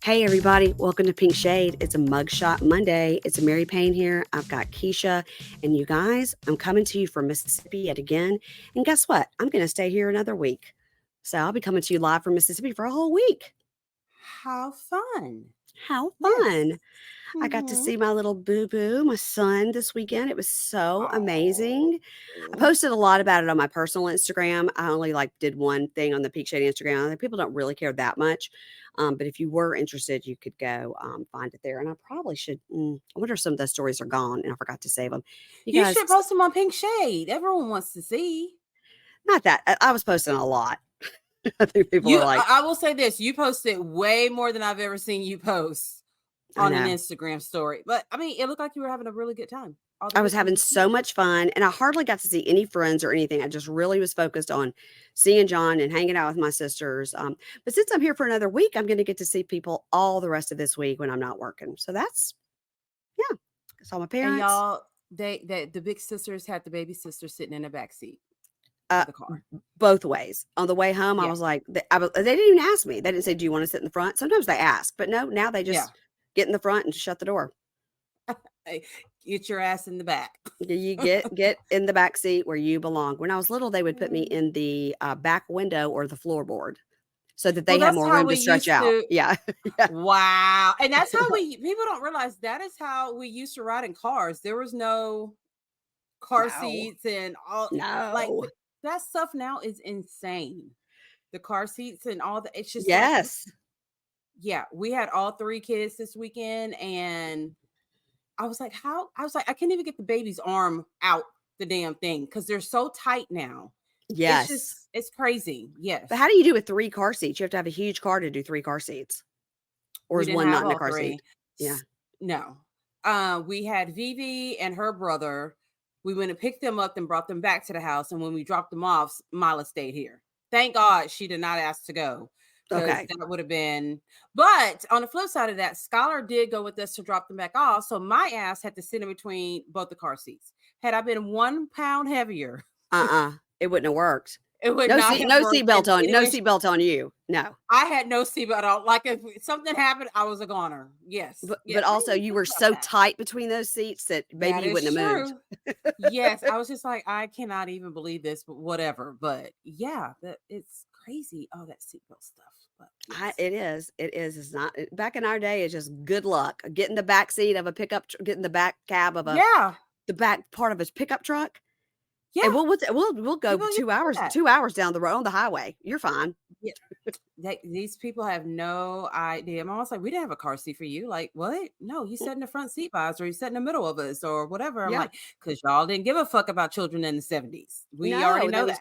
Hey everybody, welcome to Pink Shade. It's a mugshot Monday. It's a Mary Payne here. I've got Keisha, and you guys, I'm coming to you from Mississippi yet again. And guess what? I'm going to stay here another week. So I'll be coming to you live from Mississippi for a whole week. How fun. How fun. Yes. I got to Mhm. see my little boo-boo, my son, this weekend. It was so amazing. I Oh. posted a lot about it on my personal Instagram. I only did one thing on the Peak Shade Instagram. People don't really care that much. But if you were interested, you could go find it there. And I probably should. I wonder if some of those stories are gone and I forgot to save them. You You guys, should post them on Pink Shade. Everyone wants to see. not that. I was posting a lot. I think people You are like, I will say this, you posted way more than I've ever seen you post I on an know. Instagram story. But I mean, it looked like you were having a really good time. I was having so much fun and I hardly got to see any friends or anything. I just really was focused on seeing John and hanging out with my sisters. But since I'm here for another week, I'm going to get to see people all the rest of this week when I'm not working. So that's, yeah. I saw my And parents. y'all, the big sisters had the baby sister sitting in the back seat of the car. Both ways. On the way home, I was like, they didn't even ask me. They didn't say, do you want to sit in the front? Sometimes they ask, but no, now they just get in the front and shut the door. Get your ass in the back. You get in the back seat where you belong. When I was little, they would put me in the back window or the floorboard so that they had more room to stretch out. Yeah. Wow. And that's how people don't realize that is how we used to ride in cars. There was no car seats and all. Like that stuff now is insane. The car seats and all that. It's just we had all 3 kids this weekend and I was like, I can't even get the baby's arm out the damn thing because they're so tight now. Yes. It's crazy. Yes. But how do you do with 3 car seats? You have to have a huge car to do 3 car seats. Or is one not in the car seat? Yeah. No. We had Vivi and her brother. We went and picked them up and brought them back to the house. And when we dropped them off, Mila stayed here. Thank God she did not ask to go. Because that would have been, but on the flip side of that, Skylar did go with us to drop them back off. So my ass had to sit in between both the car seats. Had I been 1 pound heavier, it wouldn't have worked. It would no not no seatbelt on. No seatbelt on you. No. I had no seatbelt on. Like if something happened, I was a goner. Yes. But also you were so tight between those seats that maybe you wouldn't have moved. Yes. I was just like, I cannot even believe this, but whatever. But yeah, it's crazy. Oh, that seatbelt stuff. But yes. It is. It's not back in our day. It's just good luck getting the back seat of a pickup, getting the back cab of the back part of a pickup truck. Yeah, and we'll go 2 hours, 2 hours down the road on the highway. You're fine. Yeah. These people have no idea. I'm almost like, we didn't have a car seat for you. Like, what? No, you sat in the front seat by us, or you sat in the middle of us, or whatever. I'm like, because y'all didn't give a fuck about children in the 70s. We already know that.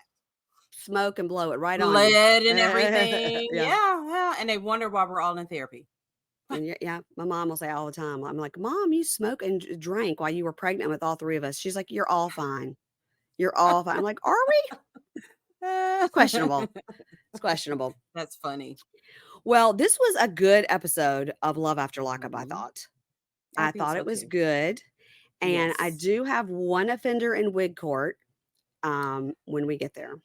Smoke and blow it right on. Lead and everything. Yeah. And they wonder why we're all in therapy. And my mom will say all the time, I'm like, Mom, you smoked and drank while you were pregnant with all 3 of us. She's like, you're all fine. You're all fine. I'm like, are we? It's questionable. It's questionable. That's funny. Well, this was a good episode of Love After Lockup, I thought. I thought it was good. And I do have one offender in WIG court when we get there.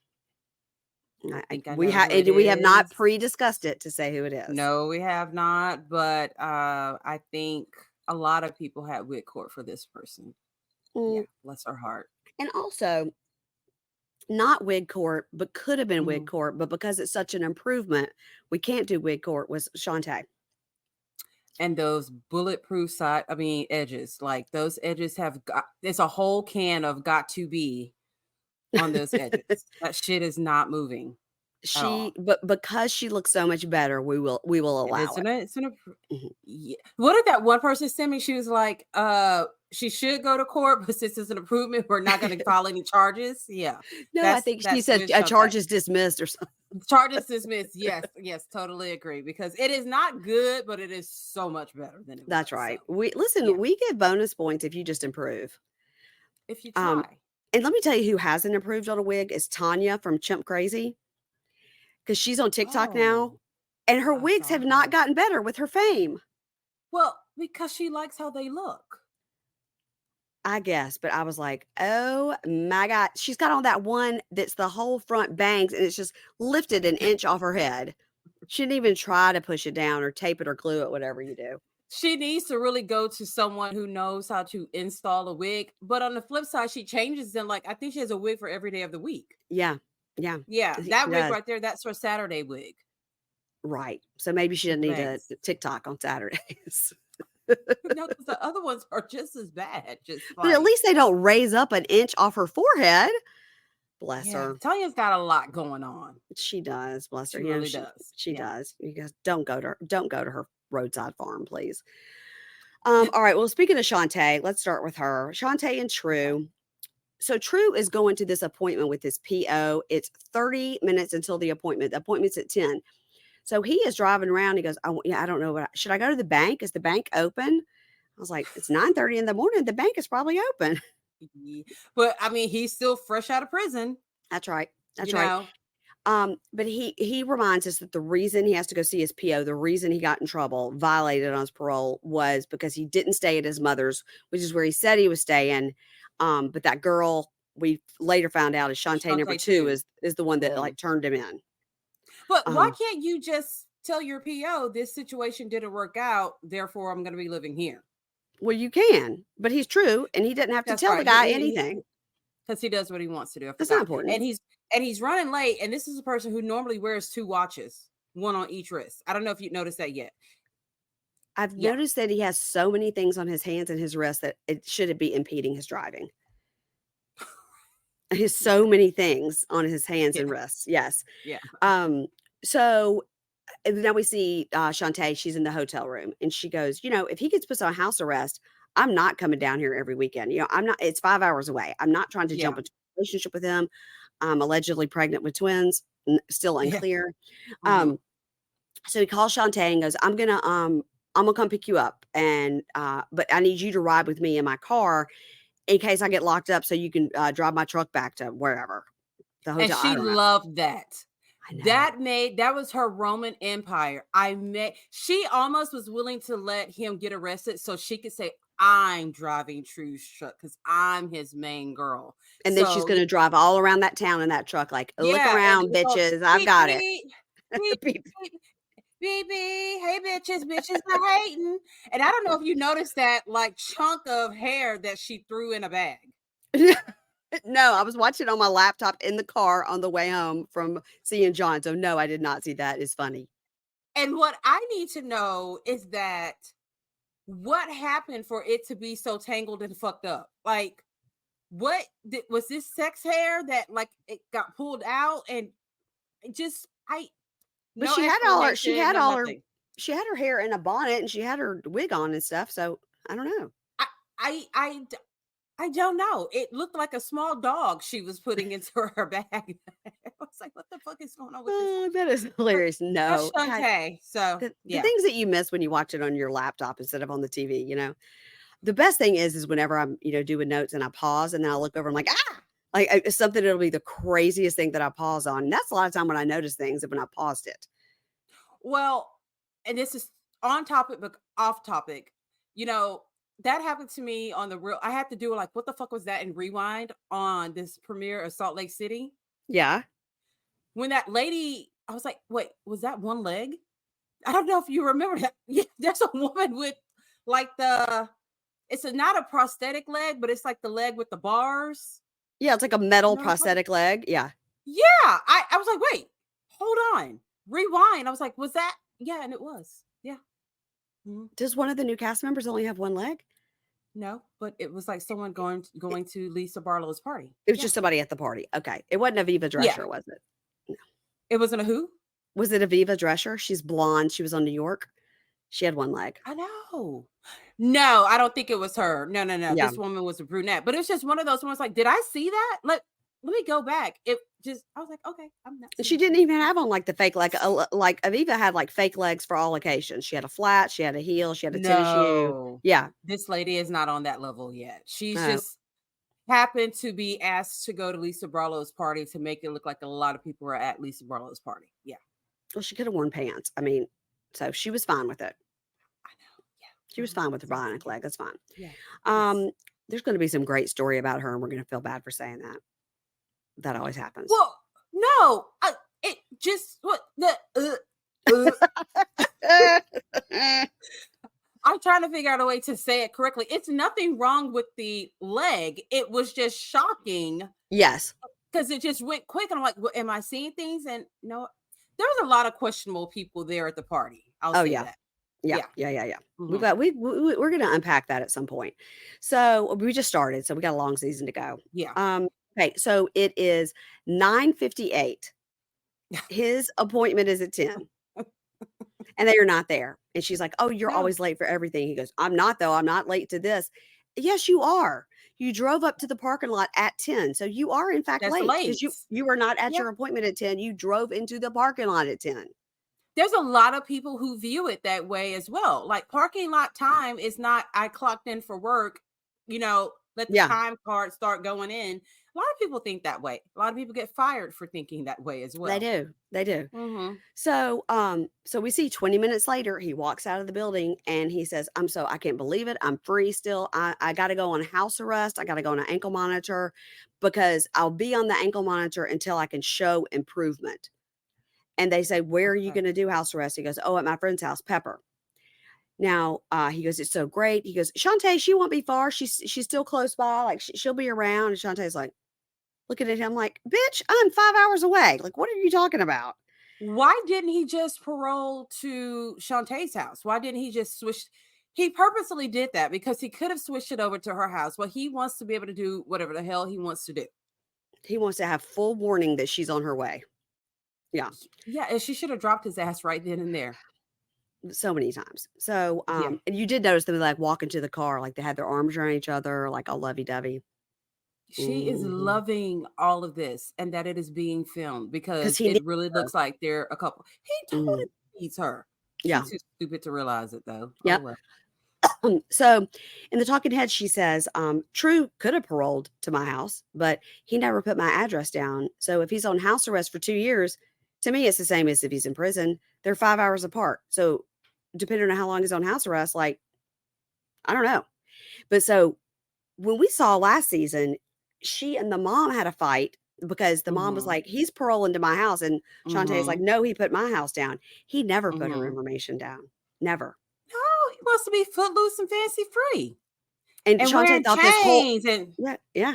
We have not pre-discussed it to say who it is. No, we have not. But I think a lot of people had WIG court for this person. Yeah, bless her heart. And also, not WIG court, but could have been WIG court, but because it's such an improvement, we can't do WIG court, was Shantae. And those bulletproof edges, like those edges have got, it's a whole can of got to be on those edges. That shit is not moving. But because she looks so much better, we will allow it. What did that one person send me? She was like, she should go to court, but since it's an improvement, we're not going to file any charges. Yeah. No, I think she said charges dismissed or something. Charges dismissed. Yes, totally agree. Because it is not good, but it is so much better than it was. That's right. So. We get bonus points if you just improve. If you try. And let me tell you who hasn't improved on a wig is Tanya from Chimp Crazy. Because she's on TikTok now. And her wigs have not gotten better with her fame. Well, because she likes how they look. I guess, but I was like, oh my God. She's got on that one that's the whole front bangs and it's just lifted an inch off her head. She didn't even try to push it down or tape it or glue it, whatever you do. She needs to really go to someone who knows how to install a wig. But on the flip side, she changes them. Like, I think she has a wig for every day of the week. Yeah. Yeah. Yeah, I think that she wig does. right there, that's her Saturday wig. Right. So maybe she With doesn't the need a bangs. TikTok on Saturdays. No, because the other ones are just as bad. Just But at like, least they don't raise up an inch off her forehead. Bless yeah, her. Tanya's got a lot going on. She does, bless her. She You know, really she does. she Yeah. does. You guys don't go to her roadside farm, please. All right. Well, speaking of Shantae, let's start with her. Shantae and Okay. True. So True is going to this appointment with his PO. It's 30 minutes until the appointment. The appointment's at 10. So he is driving around. He goes, I don't know should I go to the bank? Is the bank open? I was like, it's 9:30 in the morning. The bank is probably open. But I mean, he's still fresh out of prison, That's right. That's you right. know. But he reminds us that the reason he has to go see his PO, the reason he got in trouble, violated on his parole, was because he didn't stay at his mother's, which is where he said he was staying. But that girl we later found out is Shantae number Shantae two too. is the one that Mm. like turned him in. But why Um, can't you just tell your PO this situation didn't work out, therefore I'm going to be living here? well, you can, but he's True, and he didn't have to That's tell the right. guy anything. Because he does what he wants to do. I That's not forgot. important. And he's running late. And this is a person who normally wears 2 watches, one on each wrist. I don't know if you noticed that yet. I've Yeah. noticed that he has so many things on his hands and his wrists that it shouldn't be impeding his driving. He has so many things on his hands Yeah. and wrists. Yes. Yeah. So and now we see Shantae, she's in the hotel room and she goes, if he gets put on house arrest, I'm not coming down here every weekend. I'm not, it's 5 hours away. I'm not trying to Yeah. jump into a relationship with him. I'm allegedly pregnant with twins, still Yeah. unclear. Mhm. So he calls Shantae and goes, I'm gonna come pick you up. And but I need you to ride with me in my car in case I get locked up so you can drive my truck back to wherever. The And hotel. I she don't know. loved that. I know. That was her Roman Empire. She almost was willing to let him get arrested so she could say, I'm driving True's truck because I'm his main girl. And then she's So gonna drive all around that town in that truck like, "Look yeah, and around, it goes bitches, I've beep got it." beep beep Beep. beep beep beep. Hey bitches are hating. And I don't know if you noticed that like chunk of hair that she threw in a bag. No, I was watching on my laptop in the car on the way home from seeing John, so no, I did not see that. It's funny. And what I need to know is that what happened for it to be so tangled and fucked up? Like, was this sex hair that like it got pulled out and it just But no explanation, no nothing. she had her hair in a bonnet and she had her wig on and stuff, so I don't know. I I I d- I don't know. It looked like a small dog she was putting into her bag. I was like, what the fuck is going on with this? Oh, that is But hilarious. that's No. God, Shantae. So the yeah. things that you miss when you watch it on your laptop instead of on the TV. The best thing is whenever I'm, doing notes and I pause and then I look over, I'm like, ah, like it's something it'll be the craziest thing that I pause on. And that's a lot of time when I notice things when I paused it. Well, and this is on topic but off topic. You know, that happened to me on the real. I had to do like, what the fuck was that? And rewind on this premiere of Salt Lake City. Yeah. When that lady, I was like, wait, was that one leg? I don't know if you remember that. Yeah, there's a woman with like not a prosthetic leg, but it's like the leg with the bars. Yeah. It's like a You metal know what I'm talking? prosthetic leg. Yeah. Yeah. I was like, wait, hold on. Rewind. I was like, was that? Yeah, and it was. Yeah. Mhm. Does one of the new cast members only have one leg? No, but it was like someone going to Lisa Barlow's party. It was Yeah. just somebody at the party. Okay. It wasn't Aviva Yeah. Drescher, was it? No. It wasn't a who? Was it Aviva Drescher? She's blonde. She was on New York. She had one leg. I know. No, I don't think it was her. No, no, no. Yeah. This woman was a brunette, but it was just one of those ones like, did I see that? Let me go back. It just, I was like, okay, I'm not. She didn't even have on like the fake leg. Like Aviva had like fake legs for all occasions. She had a flat, she had a heel, she had a tennis shoe. No, Yeah. this lady is not on that level yet. She's Oh. just happened to be asked to go to Lisa Barlow's party to make it look like a lot of people were at Lisa Barlow's party. Yeah. Well, she could have worn pants. I mean, so she was fine with it. I know. Yeah. She was fine with the bionic leg. That's fine. Yeah. There's going to be some great story about her, and we're going to feel bad for saying that. That always happens. Well, no, it just what the I'm trying to figure out a way to say it correctly. It's nothing wrong with the leg. It was just shocking. Yes. Because it just went quick. And I'm like, well, am I seeing things? And no, there was a lot of questionable people there at the party. I'll say that. Yeah. Mm-hmm. We're going to unpack that at some point. So we just started. So we got a long season to go. Yeah. Okay. So it is 9:58. His appointment is at 10. And they are not there. And she's like, "Oh, you're always late for everything." He goes, "I'm not though. I'm not late to this." Yes, you are. You drove up to the parking lot at 10. So you are in fact late because you were not at your appointment at 10. You drove into the parking lot at 10. There's a lot of people who view it that way as well. Like parking lot time is not I clocked in for work, let the time card start going in. A lot of people think that way. A lot of people get fired for thinking that way as well. They do. Mm-hmm. So we see 20 minutes later, he walks out of the building and he says, I can't believe it. I'm free still. I got to go on house arrest. I got to go on an ankle monitor because I'll be on the ankle monitor until I can show improvement. And they say, "Where are you going to do house arrest?" He goes, "Oh, at my friend's house, Pepper." Now, he goes, "It's so great." He goes, "Shantae, she won't be far. She's still close by. Like she'll be around." And Shantae's like, looking at him like, "Bitch, I'm 5 hours away. Like, what are you talking about?" Why didn't he just parole to Shantae's house? Why didn't he just switch? He purposely did that because he could have switched it over to her house. Well, he wants to be able to do whatever the hell he wants to do. He wants to have full warning that she's on her way. Yeah. Yeah, and she should have dropped his ass right then and there. So many times. So, and you did notice them like walking to the car, like they had their arms around each other, like all lovey-dovey. She is loving all of this and that it is being filmed because it really looks like they're a couple. He totally needs her. Yeah. She's too stupid to realize it though. Yeah. Oh, well. So in the talking head, she says, True could have paroled to my house, but he never put my address down. So if he's on house arrest for 2 years, to me, it's the same as if he's in prison. They're 5 hours apart. So depending on how long he's on house arrest, like, I don't know. But so when we saw last season, she and the mom had a fight because the mom was like, "He's paroling to my house." And Shantae's like, "No, he put my house down." He never put her information down. Never. No, he wants to be footloose and fancy free. And Shantae thought this whole yeah,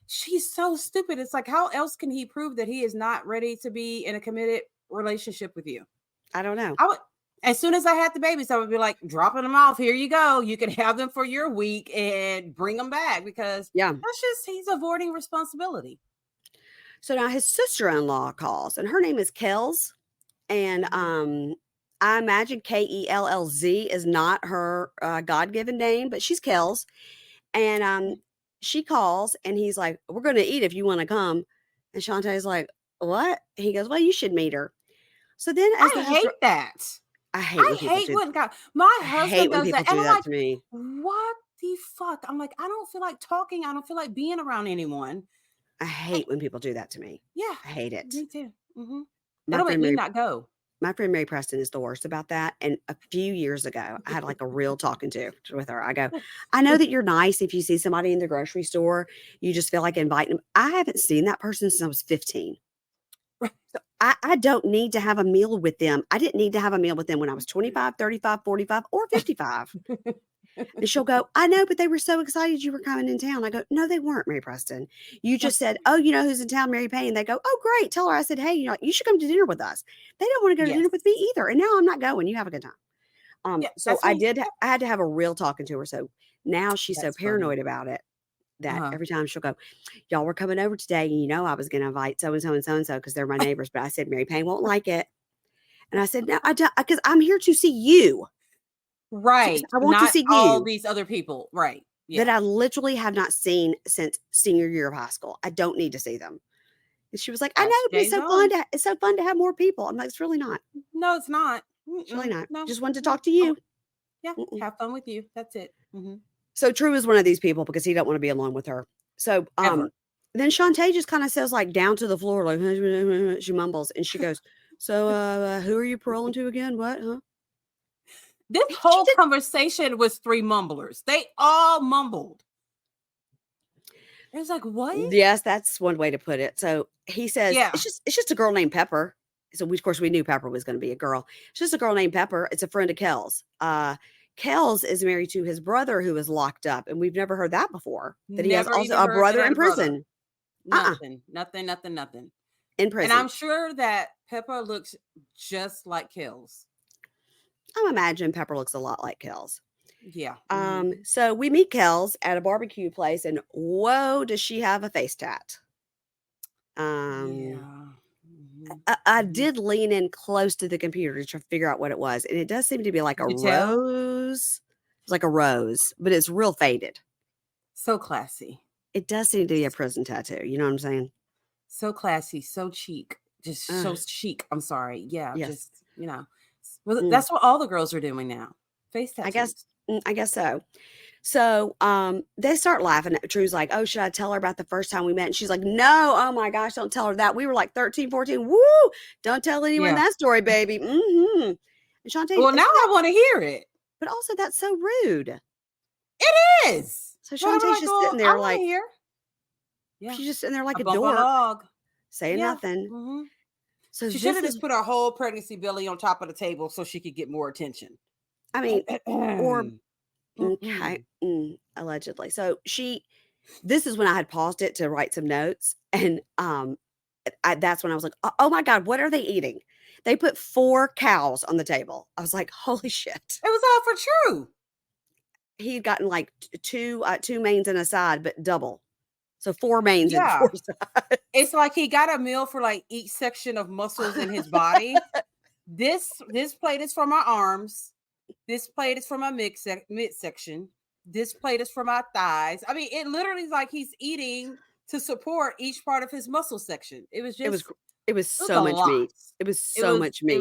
she's so stupid. It's like, how else can he prove that he is not ready to be in a committed relationship with you? I don't know. As soon as I had the babies, I would be like, dropping them off. Here you go. You can have them for your week and bring them back because that's just, he's avoiding responsibility. So now his sister-in-law calls and her name is Kells. And I imagine Kellz is not her God-given name, but she's Kells. And she calls and he's like, "We're going to eat if you want to come." And Shantae's like, "What?" He goes, "Well, you should meet her." So then I hate that. I hate when God, my husband does that. And I'm like, to me. What the fuck? I'm like, I don't feel like talking. I don't feel like being around anyone. I hate when people do that to me. Yeah. I hate it. Me too. That'll make me not go. My friend Mary Preston is the worst about that. And a few years ago, I had like a real talking to with her. I go, "I know that you're nice if you see somebody in the grocery store, you just feel like inviting them. I haven't seen that person since I was 15. So I don't need to have a meal with them. I didn't need to have a meal with them when I was 25, 35, 45, or 55. And she'll go, "I know, but they were so excited you were coming in town." I go, "No, they weren't, Mary Preston. You just said, 'Oh, you know who's in town, Mary Payne.'" They go, "Oh, great. Tell her I said, hey, you should come to dinner with us." They don't want to go to dinner with me either. And now I'm not going. You have a good time. So I had to have a real talking to her. So now she's so paranoid about it that every time she'll go, "Y'all were coming over today. And I was going to invite so-and-so and so-and-so because they're my neighbors." But I said, "Mary Payne won't like it." And I said, "No, I don't, because I'm here to see you." Right. I want to see all these other people. Right. That I literally have not seen since senior year of high school. I don't need to see them. And she was like, "I know, but it's so fun it's so fun to have more people." I'm like, "It's really not." No, it's not. It's really not. No, just wanted to talk to you. Yeah. Have fun with you. That's it. So True is one of these people because he don't want to be alone with her. So then Shantae just kind of says like down to the floor, like she mumbles and she goes, "So who are you paroling to again? What? Huh?" This whole conversation was 3 mumblers. They all mumbled. It was like, what? Yes, that's one way to put it. So he says, it's just a girl named Pepper. So of course we knew Pepper was going to be a girl. It's just a girl named Pepper. It's a friend of Kel's. Kel's is married to his brother who is locked up, and we've never heard that before. That he has Never also even a heard that brother had in a brother. prison. Nothing. In And prison. I'm sure that Pepper looks just like Kel's. I imagine Pepper looks a lot like Kel's. Yeah. So we meet Kel's at a barbecue place, and whoa, does she have a face tat? Yeah. I did lean in close to the computer to try to figure out what it was, and it does seem to be like a rose. It's like a rose, but it's real faded. So classy. It does seem to be a prison tattoo. You know what I'm saying? So classy, so chic, just so chic. I'm sorry. Yeah, yes. Just, well, that's what all the girls are doing now. Face tattoos. I guess so. So they start laughing. True's like, oh, should I tell her about the first time we met? And she's like, no, oh my gosh, don't tell her that. We were like 13, 14. Woo! Don't tell anyone that story, baby. Mm-hmm. And Shantae, well, now I want to hear it. But also that's so rude. It is. So Shantae's just sitting there like, yeah. She's just sitting there like a dork, saying nothing. Mm-hmm. So she should have just put her whole pregnancy belly on top of the table so she could get more attention. I mean, or okay, allegedly. So this is when I had paused it to write some notes, and that's when I was like, oh my God, what are they eating? They put 4 cows on the table. I was like, holy shit. It was all for True. He'd gotten like two mains and a side, but double. So 4 mains and 4 sides. It's like he got a meal for like each section of muscles in his body. This plate is for my arms. This plate is for my midsection. This plate is for my thighs. I mean, it literally is like he's eating to support each part of his muscle section. It was just it was so much meat. It was so much meat.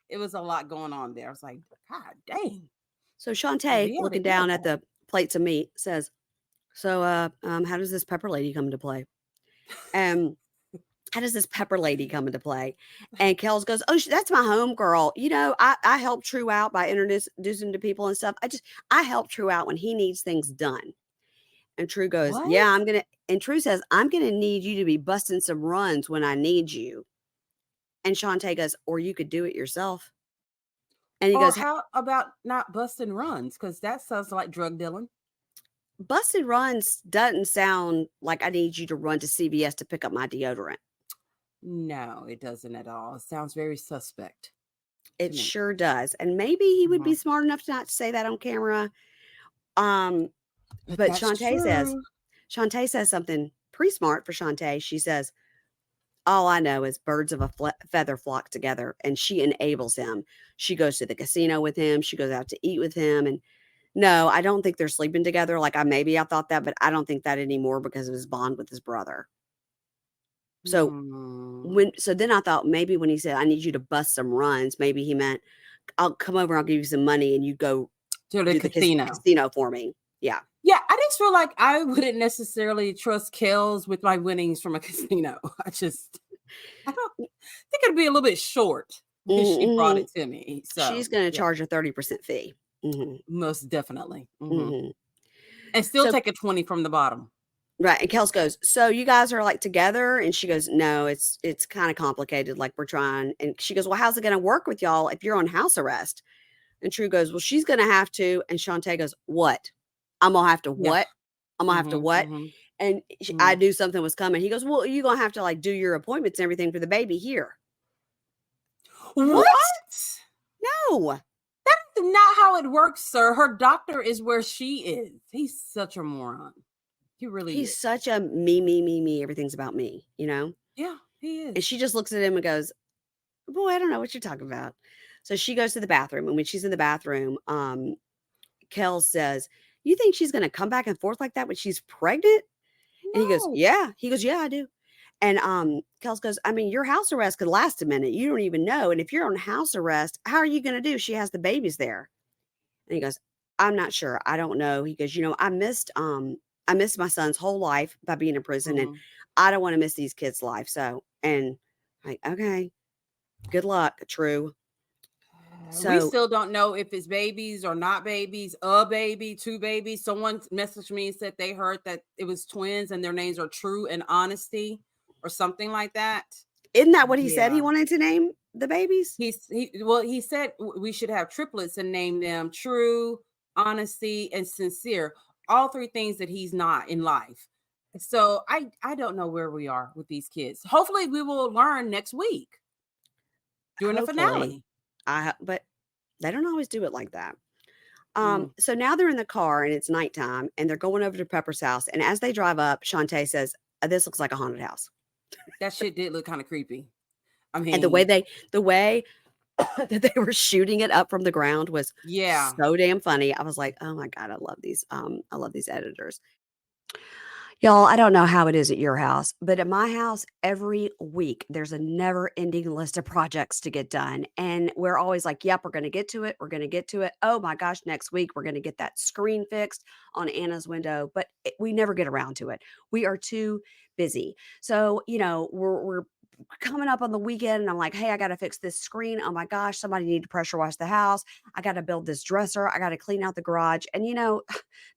It was a lot going on there. I was like, God dang. So Shantae, looking down at the plates of meat, says, so how does this Pepper lady come into play? How does this Pepper lady come into play? And Kels goes, oh, that's my home girl. You know, I help True out by introducing to people and stuff. I help True out when he needs things done. And True goes, what? Yeah, and True says, I'm going to need you to be busting some runs when I need you. And Shantae goes, or you could do it yourself. And he goes, how about not busting runs? Because that sounds like drug dealing. Busted runs doesn't sound like I need you to run to CVS to pick up my deodorant. No, it doesn't at all. It sounds very suspect. It sure does. And maybe he would be smart enough to not say that on camera. But Shantae says something pretty smart for Shantae. She says, all I know is birds of a feather flock together, and she enables him. She goes to the casino with him. She goes out to eat with him. And no, I don't think they're sleeping together. Like I thought that, but I don't think that anymore because of his bond with his brother. So then I thought maybe when he said, I need you to bust some runs, maybe he meant I'll come over and I'll give you some money and you go to the casino for me. Yeah. Yeah. I just feel like I wouldn't necessarily trust Kels with my winnings from a casino. I don't think it'd be a little bit short because she brought it to me. So she's going to charge a 30% fee. Mm-hmm. Most definitely. Mm-hmm. And still take a 20 from the bottom. Right. And Kels goes, so you guys are like together? And she goes, no, it's kind of complicated. Like we're trying. And she goes, well, how's it going to work with y'all if you're on house arrest? And True goes, well, she's going to have to. And Shantae goes, what? I'm going to have to what? I'm going to have to what? And I knew something was coming. He goes, well, you're going to have to like do your appointments and everything for the baby here. What? No. That's not how it works, sir. Her doctor is where she is. He's such a moron. He's such a me. Everything's about me, you know? Yeah, he is. And she just looks at him and goes, boy, I don't know what you're talking about. So she goes to the bathroom. And when she's in the bathroom, Kels says, you think she's going to come back and forth like that when she's pregnant? No. And he goes, yeah. He goes, yeah, I do. And Kels goes, I mean, your house arrest could last a minute. You don't even know. And if you're on house arrest, how are you going to do? She has the babies there. And he goes, I'm not sure. I don't know. He goes, I missed my son's whole life by being in prison, and I don't want to miss these kids' life. So, and like, okay, good luck, True. So we still don't know if it's babies or not babies, a baby, 2 babies. Someone messaged me and said they heard that it was twins and their names are True and Honesty or something like that. Isn't that what he said he Yeah. wanted to name the babies? He said we should have triplets and name them True, Honesty, and Sincere. All three things that he's not in life. So I don't know where we are with these kids. Hopefully we will learn next week during the Hopefully. finale. But they don't always do it like that. Mm. So now they're in the car and it's nighttime and they're going over to Pepper's house. And as they drive up, Shantae says, this looks like a haunted house. That shit did look kind of creepy. I mean, And the way that they were shooting it up from the ground was yeah. so damn funny. I was like, oh my God, I love these editors. Y'all, I don't know how it is at your house, but at my house, every week there's a never ending list of projects to get done. And we're always like, yep, we're going to get to it. We're going to get to it. Oh my gosh, next week we're going to get that screen fixed on Anna's window. But we never get around to it. We are too busy. So, we're coming up on the weekend and I'm like, hey, I got to fix this screen. Oh my gosh, somebody need to pressure wash the house. I got to build this dresser. I got to clean out the garage. And none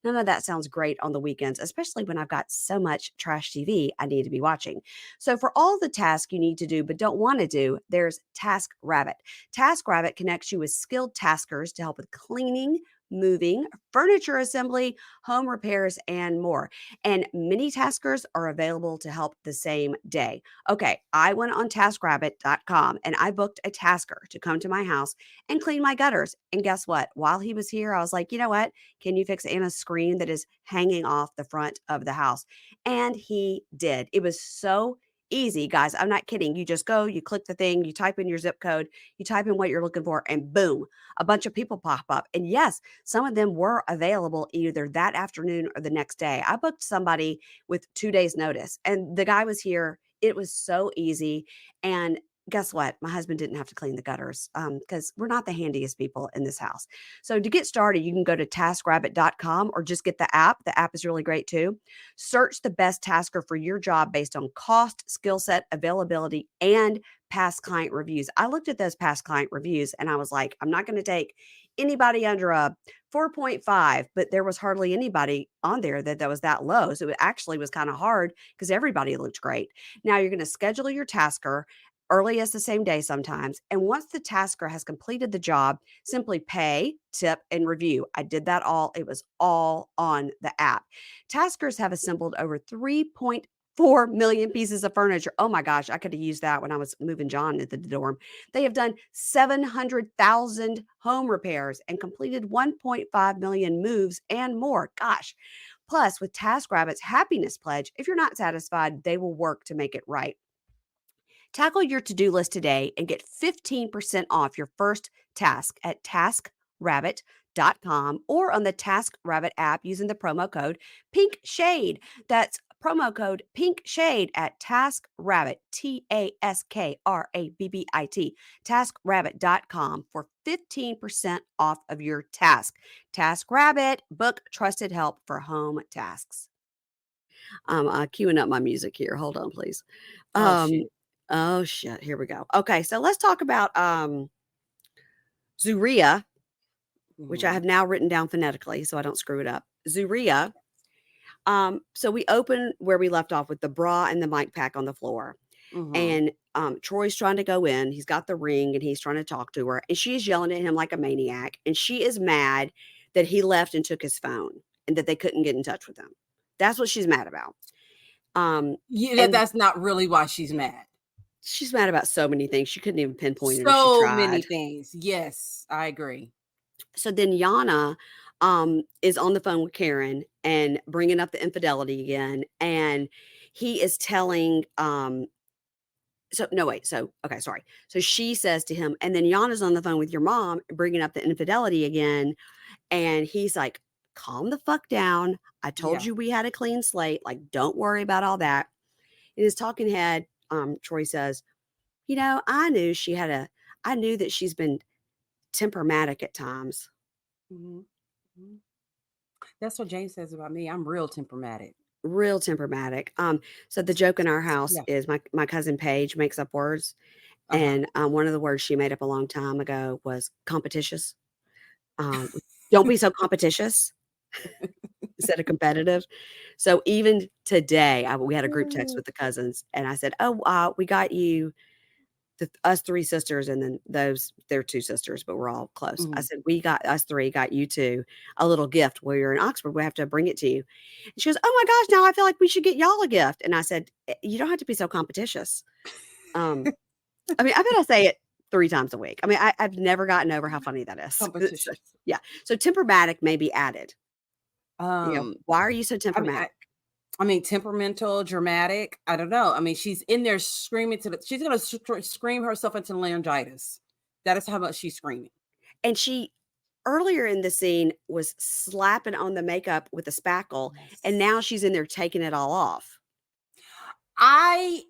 of that sounds great on the weekends, especially when I've got so much trash TV I need to be watching. So for all the tasks you need to do but don't want to do, there's TaskRabbit. TaskRabbit connects you with skilled taskers to help with cleaning, moving, furniture assembly, home repairs, and more. And many taskers are available to help the same day. Okay, I went on taskrabbit.com and I booked a tasker to come to my house and clean my gutters. And guess what? While he was here, I was like, you know what? Can you fix Anna's screen that is hanging off the front of the house? And he did. It was so easy, guys. I'm not kidding. You just go, you click the thing, you type in your zip code, you type in what you're looking for, and boom, a bunch of people pop up. And yes, some of them were available either that afternoon or the next day. I booked somebody with 2 days notice and the guy was here. It was so easy. And guess what? My husband didn't have to clean the gutters because we're not the handiest people in this house. So to get started, you can go to taskrabbit.com or just get the app. The app is really great too. Search the best tasker for your job based on cost, skill set, availability, and past client reviews. I looked at those past client reviews and I was like, I'm not going to take anybody under a 4.5, but there was hardly anybody on there that was that low. So it actually was kind of hard because everybody looked great. Now you're going to schedule your tasker early as the same day sometimes. And once the tasker has completed the job, simply pay, tip, and review. I did that all. It was all on the app. Taskers have assembled over 3.4 million pieces of furniture. Oh my gosh, I could have used that when I was moving John into the dorm. They have done 700,000 home repairs and completed 1.5 million moves and more. Gosh. Plus, with TaskRabbit's happiness pledge, if you're not satisfied, they will work to make it right. Tackle your to-do list today and get 15% off your first task at taskrabbit.com or on the TaskRabbit app using the promo code PINKSHADE. That's promo code PINKSHADE at TaskRabbit, TaskRabbit, taskrabbit.com for 15% off of your task. TaskRabbit, book trusted help for home tasks. Queuing up my music here. Hold on, please. Oh shit. Oh shit, here we go. Okay, so let's talk about Zeruiah, which I have now written down phonetically so I don't screw it up. Zeruiah. So we open where we left off with the bra and the mic pack on the floor. And Troy's trying to go in. He's got the ring and he's trying to talk to her. And she's yelling at him like a maniac. And she is mad that he left and took his phone and that they couldn't get in touch with him. That's what she's mad about. Yeah, that's not really why she's mad. She's mad about so many things. She couldn't even pinpoint it if she So tried. many things. Yes, I agree. So then Yana is on the phone with Karen and bringing up the infidelity again. And he is telling, So she says to him, and then Yana's on the phone with your mom bringing up the infidelity again. And he's like, calm the fuck down. I told you we had a clean slate. Like, don't worry about all that. In his talking head, Troy says, I knew that she's been temperamatic at times. That's what Jane says about me. I'm real temperamatic. Real temperamatic. So the joke in our house is my cousin Paige makes up words. And one of the words she made up a long time ago was competitious. Don't be so competitious instead of competitive. So even today, we had a group text with the cousins and I said, we got you us 3 sisters, and then they're 2 sisters, but we're all close. I Mhm. said, us 3 got you 2 a little gift while you're in Oxford. We have to bring it to you. And she goes, "Oh my gosh, now I feel like we should get y'all a gift." And I said, You don't have to be so competitious." Um, I mean, I bet I say it 3 times a week. I mean, I've never gotten over how funny that is. So, Competition. yeah. So temperamatic may be added. Um, Why are you so I mean, temperamatic? I mean, temperamental, dramatic. I don't know. I mean, she's in there screaming she's gonna scream herself into laryngitis. That is how much she's screaming. And she earlier in the scene was slapping on the makeup with a spackle, and Yes. now she's in there taking it all off. I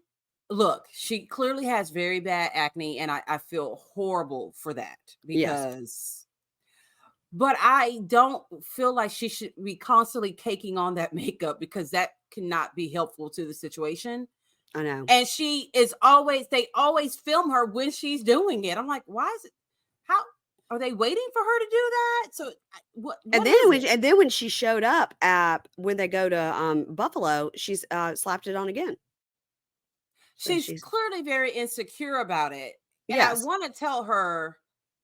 look, she clearly has very bad acne, and I feel horrible for that Yes, but I don't feel like she should be constantly caking on that makeup because that cannot be helpful to the situation. I know. And she is always, they always film her when she's doing it. I'm like, why is it, how are they waiting for her to do that? So what is it? And then when she showed up at when they go to Buffalo, she's slapped it on again. So She's she's clearly very insecure about it. And I yes, want to tell her,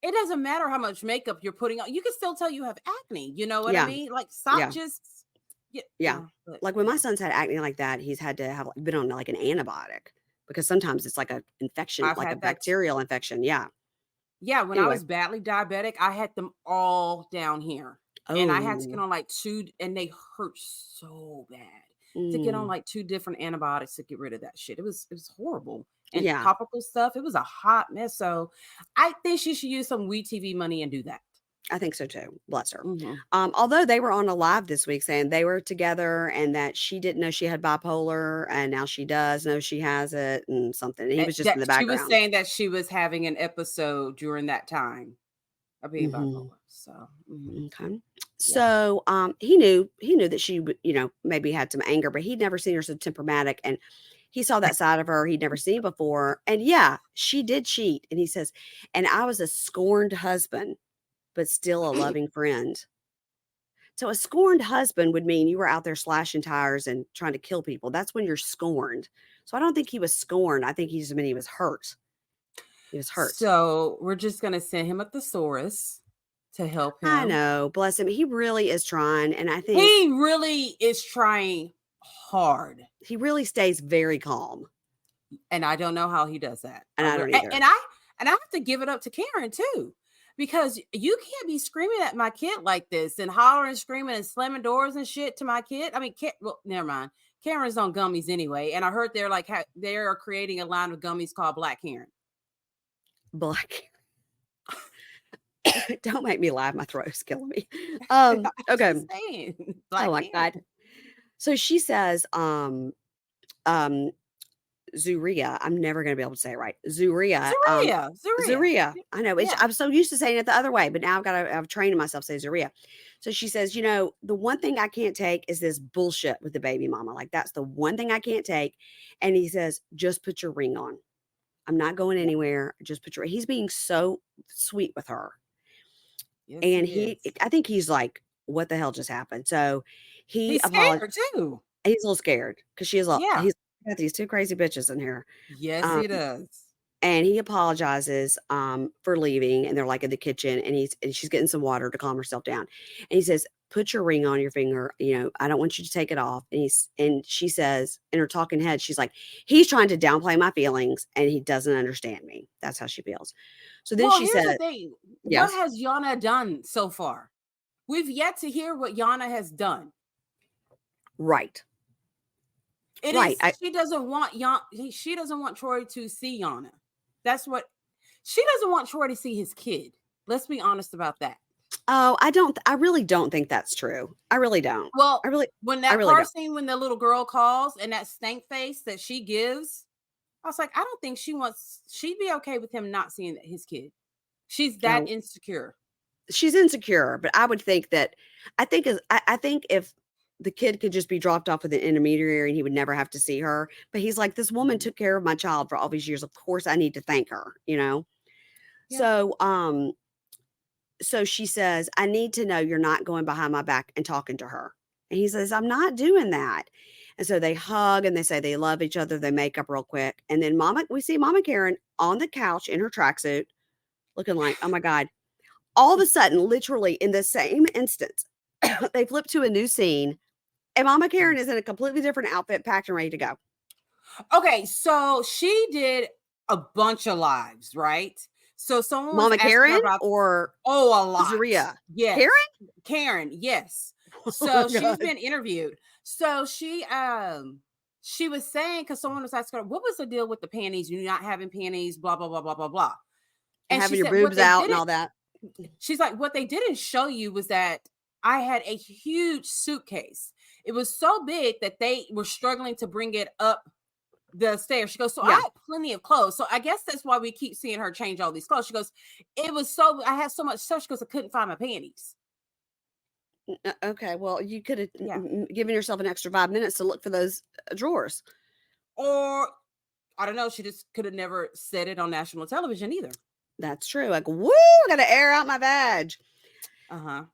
it doesn't matter how much makeup you're putting on. You can still tell you have acne. You know what I yeah, mean? Like, stop yeah, just, yeah, yeah. but Like when my yeah. son's had acne like that, he's had to have been on like an antibiotic because sometimes it's like a infection, I've like a had that. bacterial infection. Yeah. Yeah, when I Anyway. was badly diabetic, I had them all down here. And I had to get Oh. on like 2, and they hurt so bad to get on Mm, like 2 different antibiotics to get rid of that shit. It was horrible. And yeah. topical stuff, it was a hot mess. So I think she should use some WeTV money and do that. I think so too. Bless her. Mhm. Although they were on a live this week saying they were together and that she didn't know she had bipolar and now she does know she has it and something. He was just in That the she was background. saying that she was having an episode during that time of being Hmm. bipolar. So, mhm. Okay. Yeah. So he knew that she would, maybe had some anger, but he'd never seen her so temperamatic. And he saw that side of her he'd never seen before. And yeah, she did cheat. And he says, and I was a scorned husband, but still a loving friend. So a scorned husband would mean you were out there slashing tires and trying to kill people. That's when you're scorned. So I don't think he was scorned. I think he just meant he was hurt. He was hurt. So we're just gonna send him a thesaurus to help I him. know, bless him. He really is trying, and I think He really is trying hard, he really stays very calm, and I don't know how he does that. and I don't And, either. and I have to give it up to Karen too, because you can't be screaming at my kid like this and hollering, screaming, and slamming doors and shit to my kid. I mean, well, never mind. Karen's on gummies anyway, and I heard they're like they are creating a line of gummies called Black Karen. Black. Don't make me laugh. My throat's killing me. I'm Okay. just saying, Oh Black my Karen. God. So she says, um, Zeruiah. I'm never going to be able to say it right. Zeruiah. Zeruiah. Zeruiah. I know. Yeah. I'm so used to saying it the other way, but now I've trained myself to say Zeruiah. So she says, the one thing I can't take is this bullshit with the baby mama. Like that's the one thing I can't take. And he says, just put your ring on. I'm not going Yep. anywhere. Just put your. He's being so sweet with her, Yes, and he is. I think he's like, what the hell just happened? So he He's apologized. scared too. He's a little scared because she is. Yeah. He's got these 2 crazy bitches in here. Yes, Um, he does. And he apologizes, for leaving, and they're, like, in the kitchen, and she's getting some water to calm herself down, and he says, "Put your ring on your finger, I don't want you to take it off," and she says, in her talking head, she's like, "He's trying to downplay my feelings, and he doesn't understand me." That's how she feels. So then Well, she here's the said thing. What yes. has Yana done so far? We've yet to hear what Yana has done. Right. It Right, is she doesn't want she doesn't want Troy to see Yana. That's what she doesn't want Troy to see his kid. Let's be honest about that. I really don't think that's true. I really don't. Well, I really when I that really car don't. scene, when the little girl calls and that stank face that she gives, I was like, I don't think she'd be okay with him not seeing his kid. She's that Oh, insecure. she's insecure, but I would think that I think if the kid could just be dropped off with an intermediary and he would never have to see her, but he's like, "This woman Mhm. took care of my child for all these years. Of course I need to thank her," you know? Yeah. So, so she says, "I need to know you're not going behind my back and talking to her." And he says, I'm not doing that. And so they hug and they say they love each other. They make up real quick. And then we see Mama Karen on the couch in her tracksuit looking like, oh my God. All of a sudden, literally in the same instance, they flip to a new scene and Mama Karen is in a completely different outfit, packed and ready to go. Okay, so she did a bunch of lives, right? So someone Mama was asking Karen her about a lot. Zeruiah. Yes. Karen, yes. So she's been interviewed. So she was saying, because someone was asking her, what was the deal with the panties? You're not having panties, blah, blah, blah, blah, blah, blah. And having your boobs out and all that. She's like, what they didn't show you was that I had a huge suitcase. It was so big that they were struggling to bring it up the stairs. She goes, so I had plenty of clothes. So I guess that's why we keep seeing her change all these clothes. She goes, I had so much stuff. She goes, I couldn't find my panties. Okay, well, you could have given yourself an extra 5 minutes to look for those drawers. Or, I don't know, she just could have never said it on national television either. That's true. Like, woo, I got to air out my vag.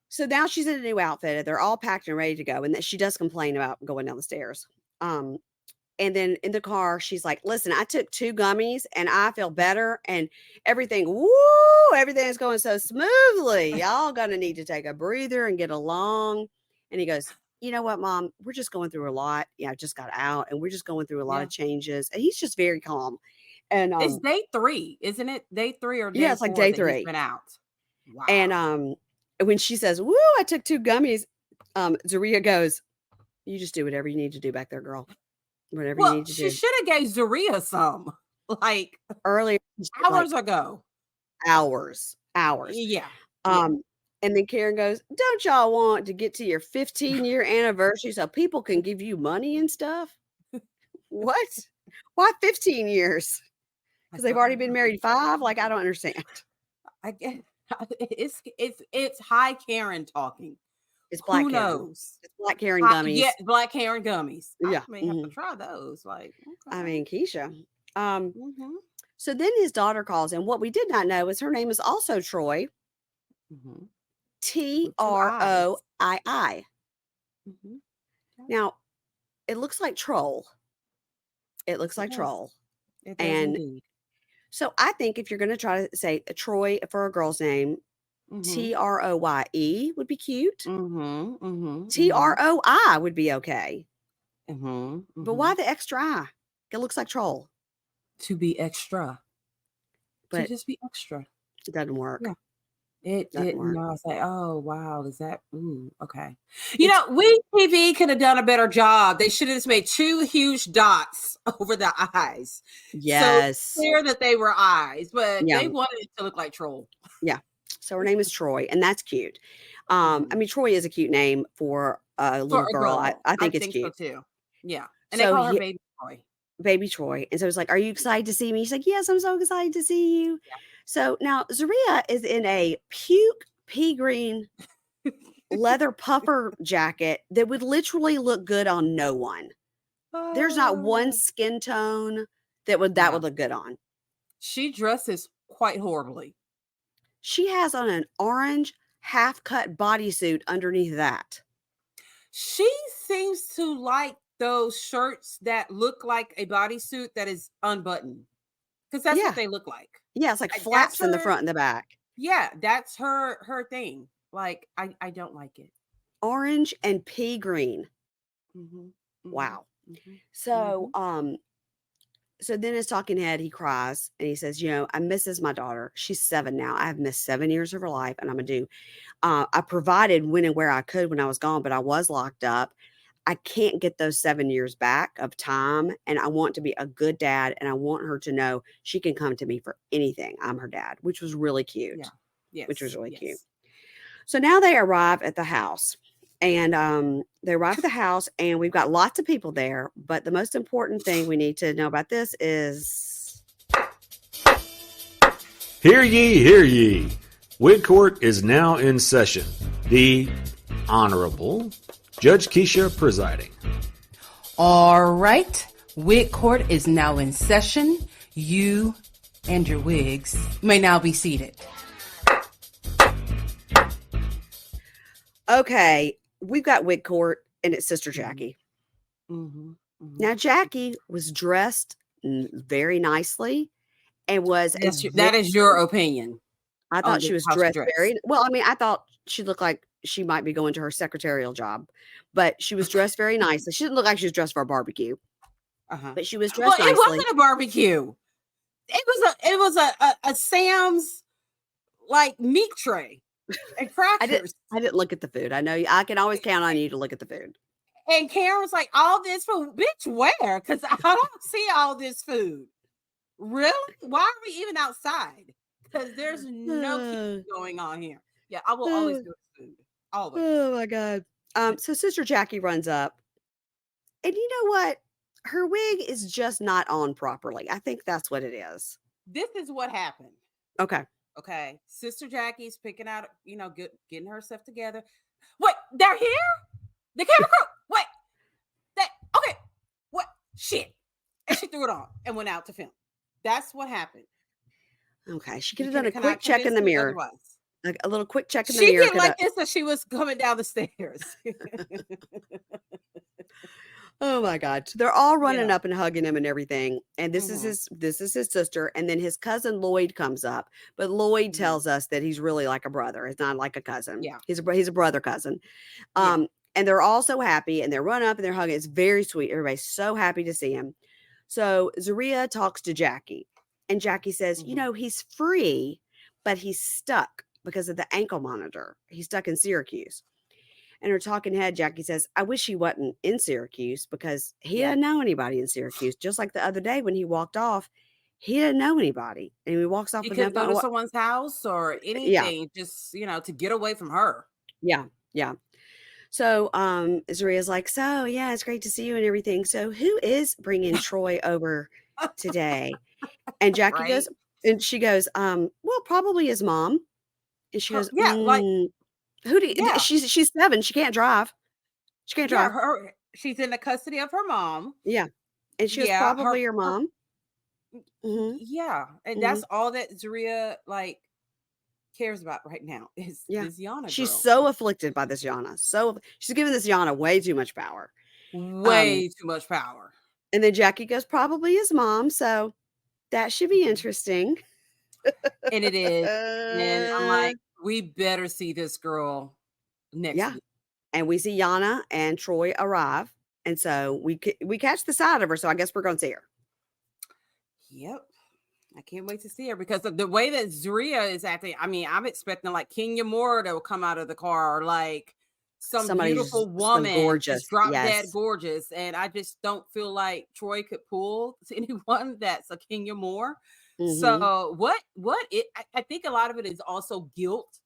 So now she's in a new outfit. They're all packed and ready to go. And she does complain about going down the stairs. And then in the car, she's like, listen, I took 2 gummies and I feel better and everything is going so smoothly. Y'all gonna need to take a breather and get along. And he goes, you know what, Mom, we're just going through a lot. Yeah, I just got out and we're just going through a lot of changes. And he's just very calm. And it's day 3, isn't it? Day 3 or day 4? Yeah, it's like day 3. He's been out. Wow. And when she says, woo, I took 2 gummies, Zeruiah goes, you just do whatever you need to do back there, girl. Whatever you need to do. She should have gave Zeruiah some, like earlier, hours ago. Hours. Yeah. And then Karen goes, don't y'all want to get to your 15-year anniversary so people can give you money and stuff? What? Why 15 years? Because they've already been married 5? Like, I don't understand. I guess it's high Karen talking. It's black Karen. Who knows? It's black Karen gummies. Yeah, black Karen gummies. Yeah. I may have to try those. Like, okay. I mean, Keisha. So then his daughter calls in. What we did not know is her name is also Troy. Troii. Now, it looks like troll. It looks like troll. It does indeed. So I think if you're going to try to say Troy for a girl's name, Troye would be cute. Troi would be okay. But why the extra I? It looks like troll. To be extra. But to just be extra. It doesn't work. Yeah. It didn't work. I was like, oh, wow. Is that? Okay. You know, WIG TV could have done a better job. They should have just made 2 huge dots over the eyes. Yes. So clear that they were eyes, but they wanted it to look like troll. Yeah. So her name is Troy, and that's cute. I mean, Troy is a cute name for a little girl. I think it's cute. So too. Yeah. And they call her Baby Troy. Baby Troy. And so it's like, are you excited to see me? She's like, yes, I'm so excited to see you. Yeah. So now Zeruiah is in a puke pea green leather puffer jacket that would literally look good on no one. There's not one skin tone that would look good on. She dresses quite horribly. She has on an orange half-cut bodysuit underneath that. She seems to like those shirts that look like a bodysuit that is unbuttoned. Because that's what they look like. Yeah, it's like flaps in the front and the back. Yeah, that's her thing. Like, I don't like it. Orange and pea green. Wow. So, so then his talking head, he cries and he says, you know, I misses my daughter. She's 7 now. I have missed 7 years of her life and I'm going to do. I provided when and where I could when I was gone, but I was locked up. I can't get those 7 years back of time. And I want to be a good dad. And I want her to know she can come to me for anything. I'm her dad, which was really cute. Yeah. Yes. Which was really cute. So now they arrive at the house. And they arrive at the house and we've got lots of people there. But the most important thing we need to know about this is... Hear ye, hear ye. WIG Court is now in session. The Honorable Judge Keisha presiding. All right. WIG Court is now in session. You and your wigs may now be seated. Okay. We've got WIG Court and it's Sister Jackie. Mm-hmm. Mm-hmm. Now, Jackie was dressed very nicely and was that is your opinion. I thought she was dressed very well. I mean, I thought she looked like she might be going to her secretarial job, but she was dressed very nicely. She didn't look like she was dressed for a barbecue, but she was dressed nicely. It wasn't a barbecue. It was a Sam's like meat tray and crackers. I didn't look at the food. I know I can always count on you to look at the food. And Karen was like, all this food, bitch, where? Because I don't see all this food. Really? Why are we even outside? Because there's no keep going on here. Yeah, I will always do food. Always. Oh my God. So Sister Jackie runs up. And you know what? Her wig is just not on properly. I think that's what it is. This is what happened. Okay. Sister Jackie's picking out, getting herself together. Wait, they're here? The camera crew. Wait. Okay. What? Shit. And she threw it on and went out to film. That's what happened. Okay. She could have done a quick check in the mirror. Like a little quick check in the mirror. She did like this as she was coming down the stairs. Oh my God. So they're all running up and hugging him and everything. And this is his sister. And then his cousin Lloyd comes up. But Lloyd tells us that he's really like a brother. It's not like a cousin. Yeah. He's a brother cousin. And they're all so happy and they're running up and they're hugging. It's very sweet. Everybody's so happy to see him. So Zeruiah talks to Jackie. And Jackie says, he's free, but he's stuck because of the ankle monitor. He's stuck in Syracuse. And her talking head, Jackie says, I wish he wasn't in Syracuse because he didn't know anybody in Syracuse. Just like the other day when he walked off, he didn't know anybody. And he walks off. He could go to someone's house or anything, just, to get away from her. Yeah. Yeah. So Zeruiah's like, so, yeah, it's great to see you and everything. So who is bringing Troy over today? And Jackie goes, and she goes, well, probably his mom. And she goes, who do you, she's 7. She can't drive. She can't drive. She's in the custody of her mom. Yeah. And she was probably your mom. Yeah. And that's all that Zeruiah cares about right now is this Yana girl. She's so afflicted by this Yana. So she's giving this Yana way too much power. Way too much power. And then Jackie goes, probably his mom. So that should be interesting. And it is. And I'm like, we better see this girl next week. And we see Yana and Troy arrive. And so we catch the side of her. So I guess we're going to see her. Yep. I can't wait to see her because of the way that Zeruiah is acting. I mean, I'm expecting Kenya Moore to come out of the car or somebody beautiful woman, gorgeous, drop dead gorgeous. And I just don't feel like Troy could pull to anyone that's a Kenya Moore. So I think a lot of it is also guilt.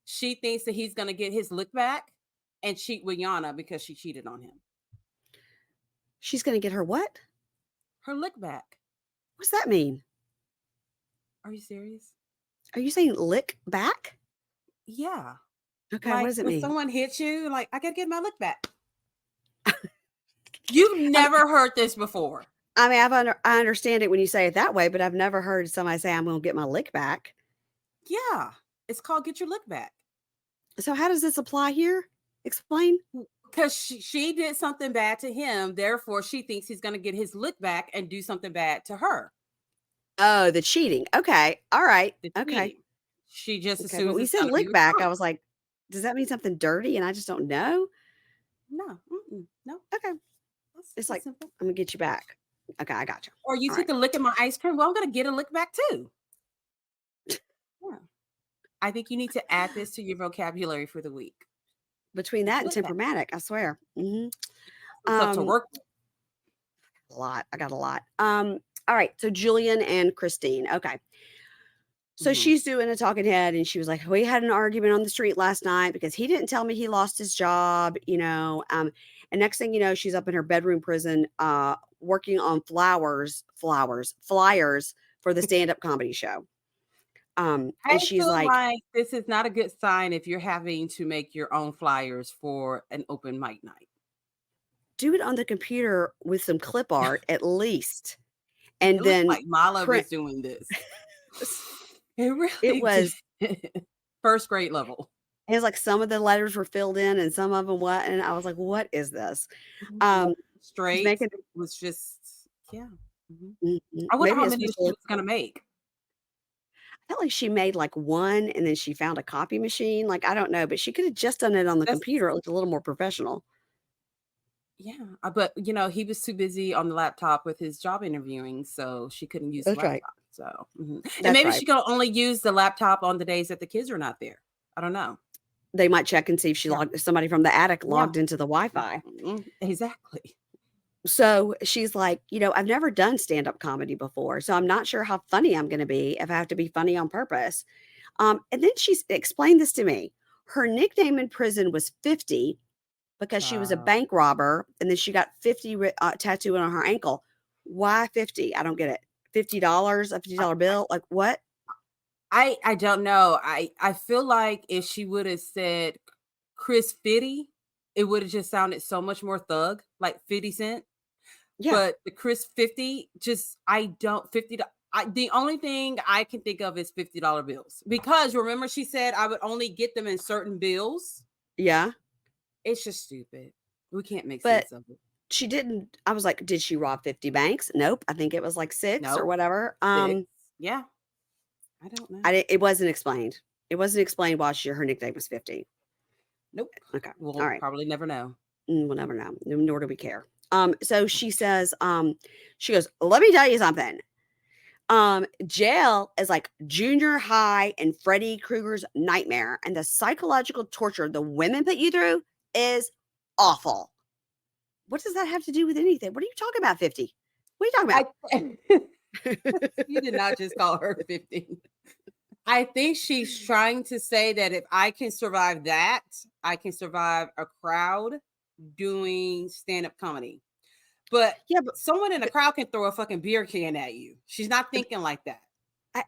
She thinks that he's going to get his lick back and cheat with Yana because she cheated on him. She's going to get her what? Her lick back. What's that mean? Are you serious? Are you saying lick back? Yeah. Okay. What does it mean? When someone hits you, I got to get my lick back. You've never heard this before. I mean, I understand it when you say it that way, but I've never heard somebody say, I'm going to get my lick back. Yeah. It's called get your lick back. So how does this apply here? Explain. Because she did something bad to him. Therefore, she thinks he's going to get his lick back and do something bad to her. Oh, the cheating. Okay. All right. Okay. She just assumes. When we said lick back, I was like, does that mean something dirty? And I just don't know. No. No. Okay. It's like, simple. I'm going to get you back. Okay. I got you. Or you took a lick of my ice cream. Well, I'm going to get a lick back too. Yeah. I think you need to add this to your vocabulary for the week. Between that and Temperamatic, I swear. To work. A lot. I got a lot. All right. So Julian and Christine. Okay. So she's doing a talking head and she was like, we had an argument on the street last night because he didn't tell me he lost his job, and next thing you know, she's up in her bedroom prison, working on flyers for the stand-up comedy show. And she's like, this is not a good sign if you're having to make your own flyers for an open mic night. Do it on the computer with some clip art at least. And it then like Mala was doing this. It was first grade level. It was like some of the letters were filled in and some of them what, and I was like, "What is this?" She's Straight making was just, yeah. Mhm. I wonder Maybe how it's many she was gonna make. I felt like she made like one and then she found a copy machine. Like, I don't know, but she could have just done it on the That's computer. It looked a little more professional. Yeah, but, he was too busy on the laptop with his job interviewing, so she couldn't use the That's right. laptop, so and That's maybe right. she could only use the laptop on the days that the kids are not there. I don't know. They might check and see if Yeah, if somebody from the attic yeah, logged into the Wi-Fi. exactly. So she's like, I've never done stand-up comedy before, so I'm not sure how funny I'm gonna be if I have to be funny on purpose. And then she's explained this to me. Her nickname in prison was 50 because she was a Child. bank robber, and then she got 50 tattooed on her ankle. Why 50? I don't get it. $50, a $50 bill? Like what? I don't know. I feel like if she would have said Chris 50, it would have just sounded so much more thug, like 50 Cent. Yeah. But the Chris 50, just I don't 50. The only thing I can think of is $50 bills, because remember she said I would only get them in certain bills. Yeah. It's just stupid. We can't make But sense of it. she didn't. I was like, did she rob 50 banks? Nope. I think it was like 6 or Nope. whatever. 6. Yeah. I don't know. It wasn't explained. It wasn't explained why her nickname was 50. Nope. Okay. We'll All right. probably never know. We'll never know. Nor do we care. So she says, she goes, let me tell you something. Jail is like junior high and Freddy Krueger's nightmare, and the psychological torture the women put you through is awful. What does that have to do with anything? What are you talking about, 50? What are you talking about? You did not just call her 50. I think she's trying to say that if I can survive that, I can survive a crowd doing stand-up comedy. But yeah, but someone in the crowd can throw a fucking beer can at you. She's not thinking like that.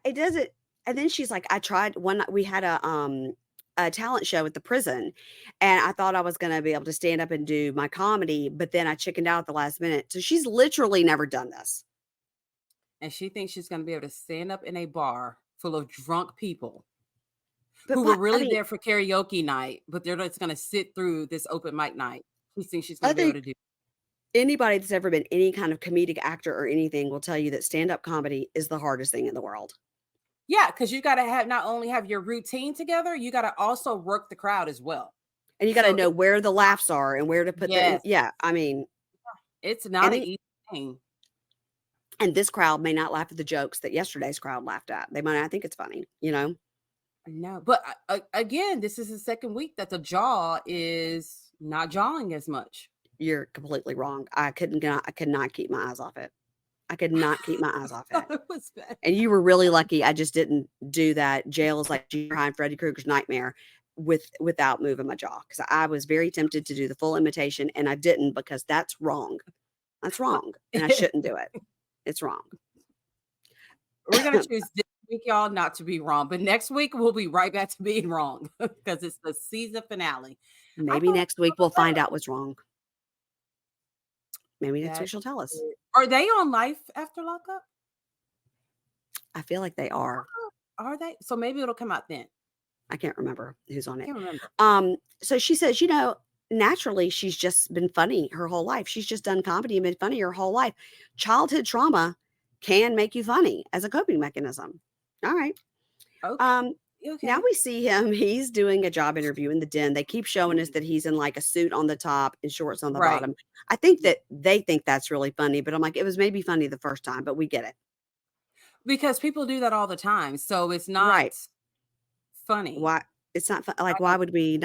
It doesn't. And then she's like, I tried one night. We had a talent show at the prison, and I thought I was going to be able to stand up and do my comedy, but then I chickened out at the last minute. So she's literally never done this. And she thinks she's going to be able to stand up in a bar full of drunk people who were really there for karaoke night, but they're just going to sit through this open mic night. She thinks she's going to be able to do. Anybody that's ever been any kind of comedic actor or anything will tell you that stand-up comedy is the hardest thing in the world. Yeah, because you got to not only have your routine together, you got to also work the crowd as well. And you got to know where the laughs are and where to put them. Yeah, I mean. It's not an easy thing. And this crowd may not laugh at the jokes that yesterday's crowd laughed at. They might not think it's funny, No, but again, this is the second week that the jaw is not jawing as much. You're completely wrong. I could not keep my eyes off it. I could not keep my eyes off it. It was bad. And you were really lucky. I just didn't do that. Jail is like junior high and Freddy Krueger's nightmare without moving my jaw, because I was very tempted to do the full imitation and I didn't, because that's wrong. That's wrong, and I shouldn't do it. It's wrong. We're gonna choose this week, y'all, not to be wrong, but next week we'll be right back to being wrong because it's the season finale. Maybe next week we'll find out what's wrong. Maybe next week she'll tell us. Are they on life after lockup? I feel like they are. Are they? So maybe it'll come out then. I can't remember who's on it. I can't remember. So she says, naturally she's just been funny her whole life. She's just done comedy and been funny her whole life. Childhood trauma can make you funny as a coping mechanism. All right. Okay. Now we see him. He's doing a job interview in the den. They keep showing us that he's in like a suit on the top and shorts on the bottom. I think that they think that's really funny, but I'm like, it was maybe funny the first time, but we get it. Because people do that all the time. So it's not funny. Why? It's not fun. Like, why would we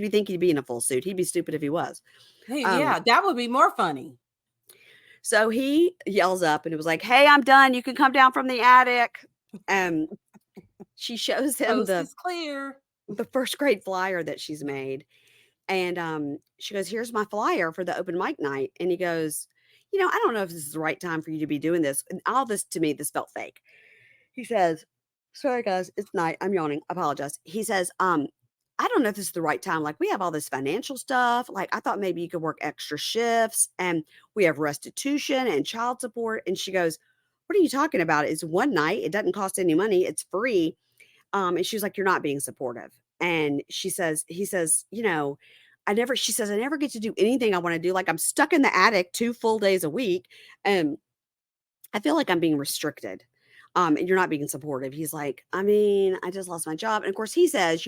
think he'd be in a full suit? He'd be stupid if he was. Hey, yeah, that would be more funny. So he yells up and it was like, hey, I'm done. You can come down from the attic. She shows him the first grade flyer that she's made. And she goes, here's my flyer for the open mic night. And he goes, I don't know if this is the right time for you to be doing this. And all this, to me, this felt fake. He says, sorry, guys, it's night. I'm yawning. I apologize. He says, I don't know if this is the right time. Like, we have all this financial stuff. Like, I thought maybe you could work extra shifts, and we have restitution and child support. And she goes, what are you talking about? It's one night. It doesn't cost any money. It's free. And she was like, you're not being supportive. And he says, she says, I never get to do anything I want to do. Like I'm stuck in the attic 2 full days a week. And I feel like I'm being restricted. And you're not being supportive. He's like, I mean, I just lost my job. And of course he says,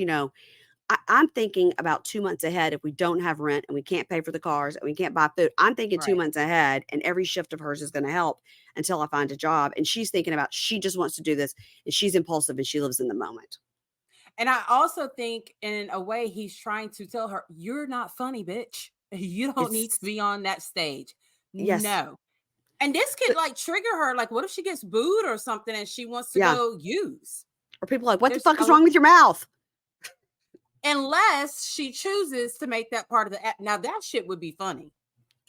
I'm thinking about 2 months ahead. If we don't have rent and we can't pay for the cars and we can't buy food, I'm thinking 2 Right. months ahead, and every shift of hers is going to help until I find a job. And she's thinking about, she just wants to do this, and she's impulsive and she lives in the moment. And I also think in a way he's trying to tell her, you're not funny, bitch. You don't need to be on that stage. Yes. No. And this could like trigger her. Like, what if she gets booed or something and she wants to go use? Or people are like, what the fuck is wrong with your mouth? Unless she chooses to make that part of the act. Now that shit would be funny.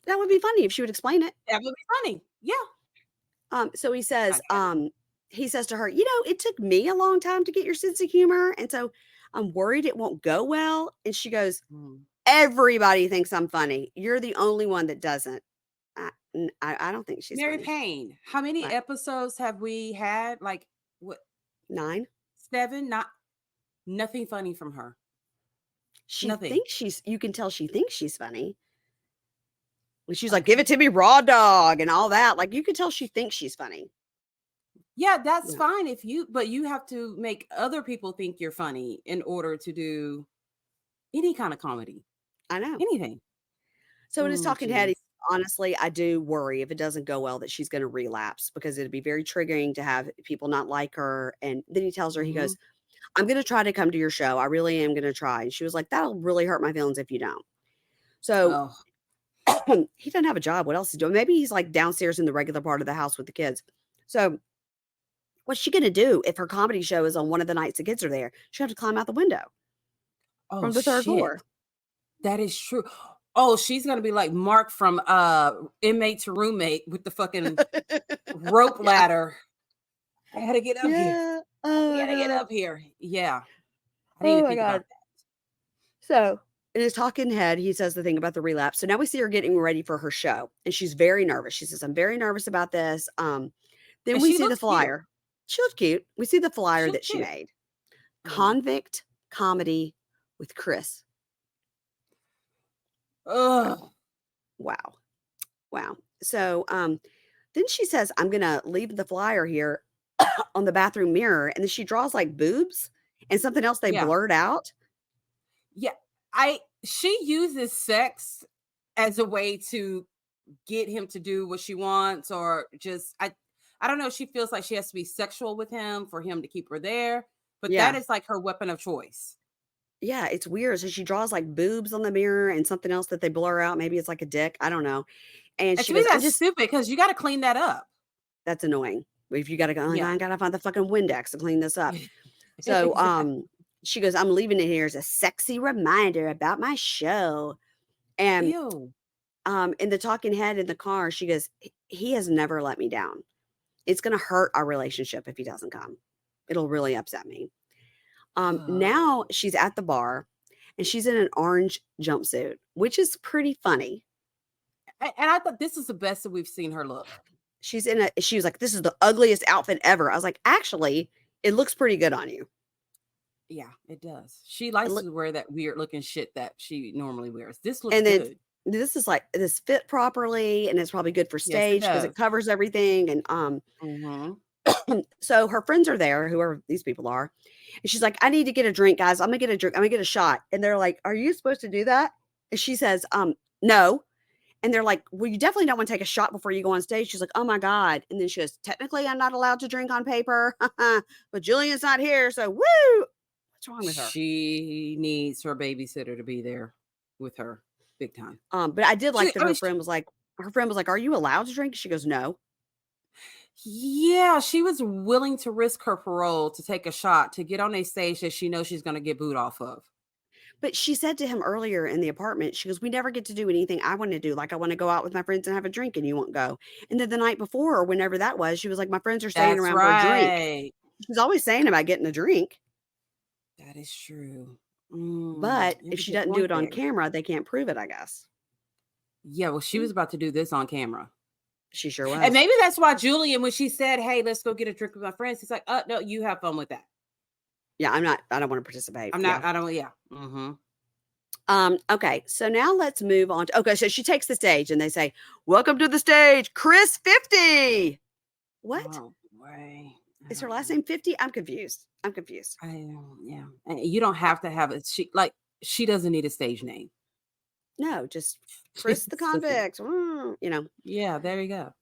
That would be funny if she would explain it. That would be funny. Yeah. So he says, to her, it took me a long time to get your sense of humor. And so I'm worried it won't go well. And she goes, everybody thinks I'm funny. You're the only one that doesn't. I don't think she's Mary funny. Payne. How many episodes have we had? Like what? 9? 7? Nothing funny from her. You can tell she thinks she's funny. When she's like, give it to me raw dog and all that. Like you can tell she thinks she's funny. Yeah, that's fine but you have to make other people think you're funny in order to do any kind of comedy. I know. Anything. So in his talking head, honestly, I do worry if it doesn't go well that she's going to relapse, because it'd be very triggering to have people not like her. And then he tells her, he goes, I'm going to try to come to your show. I really am going to try. And she was like, that'll really hurt my feelings if you don't. So he doesn't have a job. What else is he doing? Maybe he's like downstairs in the regular part of the house with the kids. So what's she going to do if her comedy show is on one of the nights the kids are there? She'll have to climb out the window from the 3rd floor. That is true. Oh, she's going to be like Mark from Inmate to Roommate with the fucking rope ladder. I had to get up here. I gotta get up here. Yeah. I didn't even think about that. So in his talking head, he says the thing about the relapse. So now we see her getting ready for her show, and she's very nervous. She says, I'm very nervous about this. Then we see the flyer. Cute. She looks cute. We see the flyer that she made. Convict comedy with Chris. Oh, wow. So then she says, I'm gonna leave the flyer here on the bathroom mirror, and then she draws like boobs and something else they blurred out. Yeah, she uses sex as a way to get him to do what she wants, or just I don't know. She feels like she has to be sexual with him for him to keep her there, but that is like her weapon of choice. Yeah, it's weird. So she draws like boobs on the mirror and something else that they blur out. Maybe it's like a dick. I don't know. And she goes, that's stupid, because you got to clean that up. That's annoying. If you got to go, I got to find the fucking Windex to clean this up. So she goes, I'm leaving it here as a sexy reminder about my show. And in the talking head in the car, she goes, he has never let me down. It's going to hurt our relationship if he doesn't come. It'll really upset me. Now she's at the bar, and she's in an orange jumpsuit, which is pretty funny. And I thought this is the best that we've seen her look. She was like, this is the ugliest outfit ever. I was like, actually, it looks pretty good on you. Yeah, it does. She likes to wear that weird looking shit that she normally wears. This looks good. This is like, this fit properly, and it's probably good for stage because it covers everything. And so her friends are there, whoever these people are. And she's like, I need to get a drink, guys. I'm gonna get a drink. I'm gonna get a shot. And they're like, are you supposed to do that? And she says, no. And they're like, well, you definitely don't want to take a shot before you go on stage. She's like, oh my God. And then she goes, technically, I'm not allowed to drink on paper, but Julian's not here. So woo. What's wrong with her? She needs her babysitter to be there with her big time. But I did like that her friend was like, are you allowed to drink? She goes, no. Yeah, she was willing to risk her parole to take a shot to get on a stage that she knows she's going to get booed off of. But she said to him earlier in the apartment, she goes, we never get to do anything I want to do. Like, I want to go out with my friends and have a drink, and you won't go. And then the night before, or whenever that was, she was like, my friends are staying around for a drink. She's always saying about getting a drink. That is true. But if she doesn't do it on camera, they can't prove it, I guess. Yeah, well, she was about to do this on camera. She sure was. And maybe that's why Julian, when she said, hey, let's go get a drink with my friends, he's like, no, you have fun with that. Yeah, I don't want to participate. I'm not, I don't, yeah. Okay, so now let's move on to, okay, so she takes the stage and they say, welcome to the stage, Chris 50. What? Oh, boy. Is her last name 50? I'm confused. Yeah. And you don't have to have it. She doesn't need a stage name. No, just Chris the convict. You know. Yeah, there you go.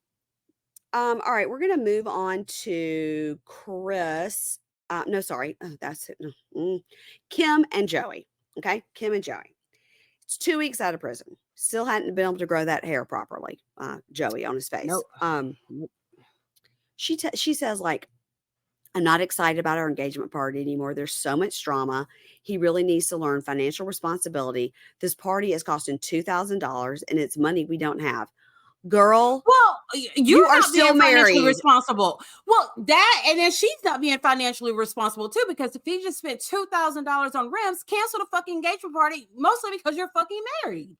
All right, we're gonna move on to Chris. No, sorry. Oh, that's it. Kim and Joey. Okay, Kim and Joey. It's 2 weeks out of prison. Still hadn't been able to grow that hair properly. Joey on his face. Nope. She says, like, I'm not excited about our engagement party anymore. There's so much drama. He really needs to learn financial responsibility. This party is costing $2,000 and it's money we don't have. Girl, well, you are still financially married. Responsible. Well, and then she's not being financially responsible too, because if he just spent $2,000 on rims, cancel the fucking engagement party, mostly because you're fucking married.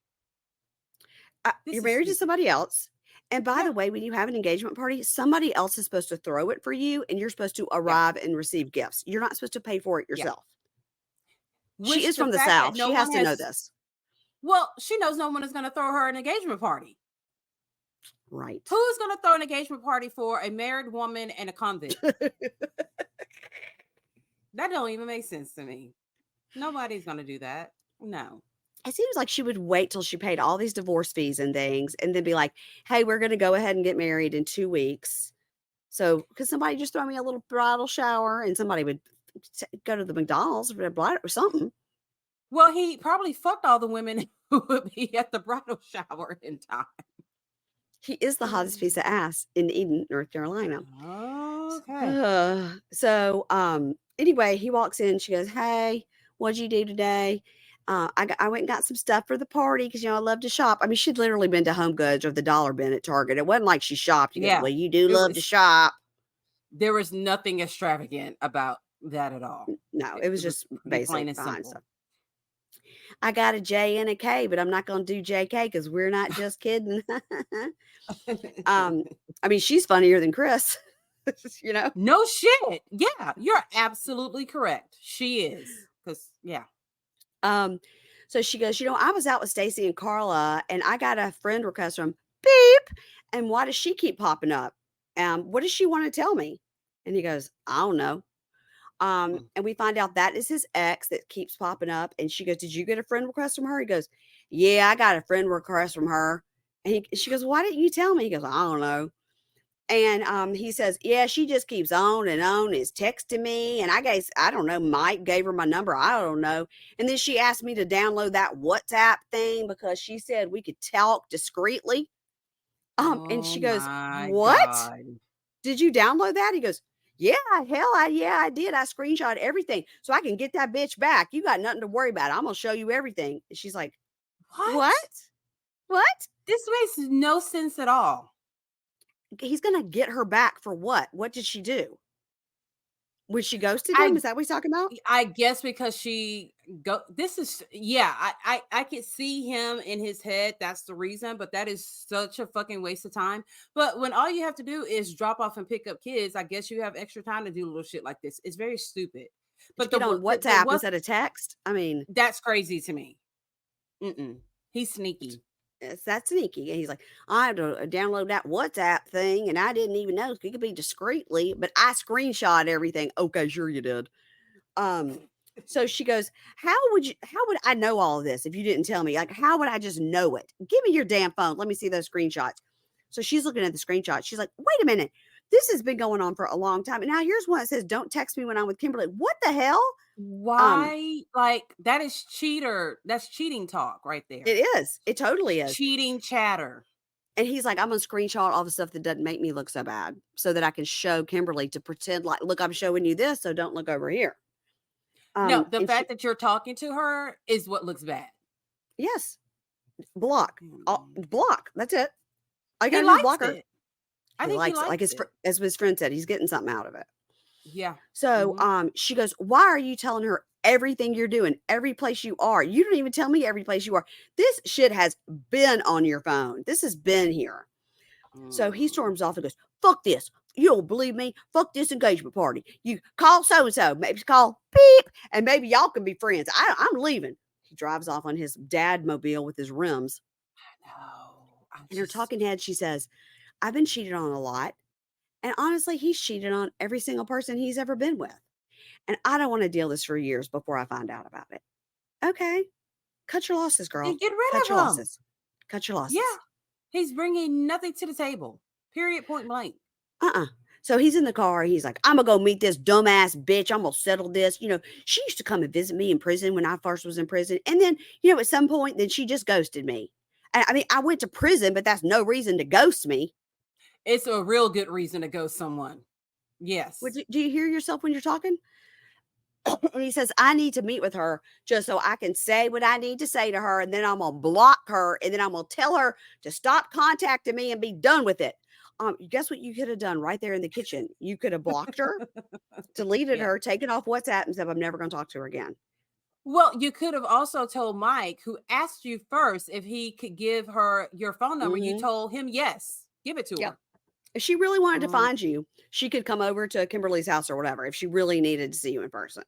You're married to somebody else. And by the way, when you have an engagement party, somebody else is supposed to throw it for you, and you're supposed to arrive and receive gifts. You're not supposed to pay for it yourself. She is from the South. She has to know this. Well, she knows no one is going to throw her an engagement party. Right. Who's going to throw an engagement party for a married woman and a convict? That don't even make sense to me. Nobody's going to do that. No. It seems like she would wait till she paid all these divorce fees and things and then be like, hey, we're going to go ahead and get married in 2 weeks. So could somebody just throw me a little bridal shower, and somebody would go to the McDonald's or something. Well, he probably fucked all the women who would be at the bridal shower in time. He is the hottest piece of ass in Eden, North Carolina. Okay. Anyway, he walks in. She goes, hey, what'd you do today? I went and got some stuff for the party because, I love to shop. I mean, she'd literally been to Home Goods or the Dollar Bin at Target. It wasn't like she shopped. Well, you do love to shop. There was nothing extravagant about that at all. No, it was just basic fine stuff. I got a J and a K, but I'm not going to do JK because we're not just kidding. I mean, she's funnier than Chris, No shit. Yeah, you're absolutely correct. She is. Because, yeah. So she goes, I was out with Stacy and Carla and I got a friend request from beep. And why does she keep popping up? What does she want to tell me? And he goes, I don't know. And we find out that is his ex that keeps popping up. And she goes, did you get a friend request from her? He goes, yeah, I got a friend request from her. And she goes, why didn't you tell me? He goes, I don't know. And he says, yeah, she just keeps on and on, is texting me. And I guess, I don't know, Mike gave her my number. I don't know. And then she asked me to download that WhatsApp thing because she said we could talk discreetly. And she goes, what? God. Did you download that? He goes, yeah, I did. I screenshot everything so I can get that bitch back. You got nothing to worry about. I'm going to show you everything. And she's like, what? This makes no sense at all. He's going to get her back for what? What did she do? Was she ghosted him? Is that what he's talking about? I guess because I could see him in his head. That's the reason, but that is such a fucking waste of time. But when all you have to do is drop off and pick up kids, I guess you have extra time to do little shit like this. It's very stupid. But on WhatsApp instead of text? I mean, that's crazy to me. He's sneaky. That's sneaky. And he's like, I had to download that WhatsApp thing and I didn't even know it could be discreetly, but I screenshot everything. Okay, sure you did. So she goes, how would I know all of this if you didn't tell me? Like, how would I just know it? Give me your damn phone. Let me see those screenshots. So she's looking at the screenshots. She's like, wait a minute. This has been going on for a long time. And now here's one that says, don't text me when I'm with Kimberly. What the hell? Why? That is that's cheating talk right there. It is. It totally is. Cheating chatter. And he's like, I'm going to screenshot all the stuff that doesn't make me look so bad so that I can show Kimberly to pretend like, look, I'm showing you this. So don't look over here. No, the fact that you're talking to her is what looks bad. Yes. Block. Block. That's it. I got to block her. I think he likes it. As his friend said, he's getting something out of it. Yeah. So she goes, why are you telling her everything you're doing, every place you are? You don't even tell me every place you are. This shit has been on your phone. This has been here. So he storms off and goes, fuck this. You don't believe me? Fuck this engagement party. You call so-and-so. Maybe call beep. And maybe y'all can be friends. I'm leaving. He drives off on his dad mobile with his rims. No. In her talking head, she says, I've been cheated on a lot. And honestly, he's cheated on every single person he's ever been with. And I don't want to deal this for years before I find out about it. Okay. Cut your losses, girl. And get rid Cut of your him. losses. Cut your losses. Yeah. He's bringing nothing to the table. Period. Point blank. So he's in the car. He's like, I'm going to go meet this dumbass bitch. I'm going to settle this. You know, she used to come and visit me in prison when I first was in prison. And then, you know, at some point, then she just ghosted me. I mean, I went to prison, but that's no reason to ghost me. It's a real good reason to ghost someone. Yes. Do you hear yourself when you're talking? And he says, I need to meet with her just so I can say what I need to say to her. And then I'm going to block her. And then I'm going to tell her to stop contacting me and be done with it. Guess what you could have done right there in the kitchen? You could have blocked her, deleted her, taken off WhatsApp, and said, I'm never going to talk to her again. Well, you could have also told Mike, who asked you first, if he could give her your phone number. You told him, yes, give it to her. If she really wanted to find you, she could come over to Kimberly's house or whatever if she really needed to see you in person.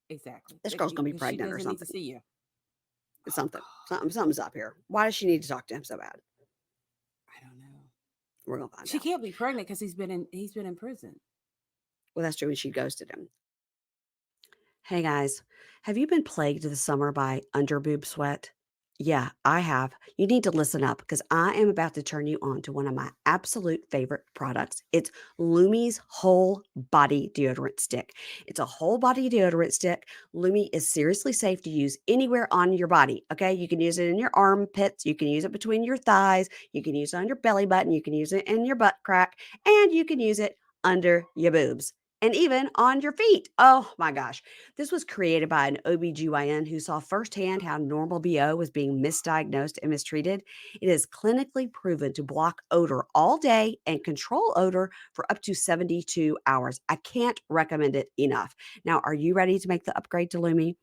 Exactly. This girl's going to be pregnant or something. Need to see you. Something's up here. Why does she need to talk to him so bad? I don't know. We're going to find out. She can't be pregnant because he's been in prison. Well, that's true. And she ghosted him. Hey guys, have you been plagued this summer by underboob sweat? Yeah, I have. You need to listen up because I am about to turn you on to one of my absolute favorite products. It's Lumi's Whole Body Deodorant Stick. It's a whole body deodorant stick. Lumi is seriously safe to use anywhere on your body. Okay, you can use it in your armpits. You can use it between your thighs. You can use it on your belly button. You can use it in your butt crack. And you can use it under your boobs. And even on your feet. Oh my gosh. This was created by an OBGYN who saw firsthand how normal BO was being misdiagnosed and mistreated. It is clinically proven to block odor all day and control odor for up to 72 hours. I can't recommend it enough. Now, are you ready to make the upgrade to Lumi?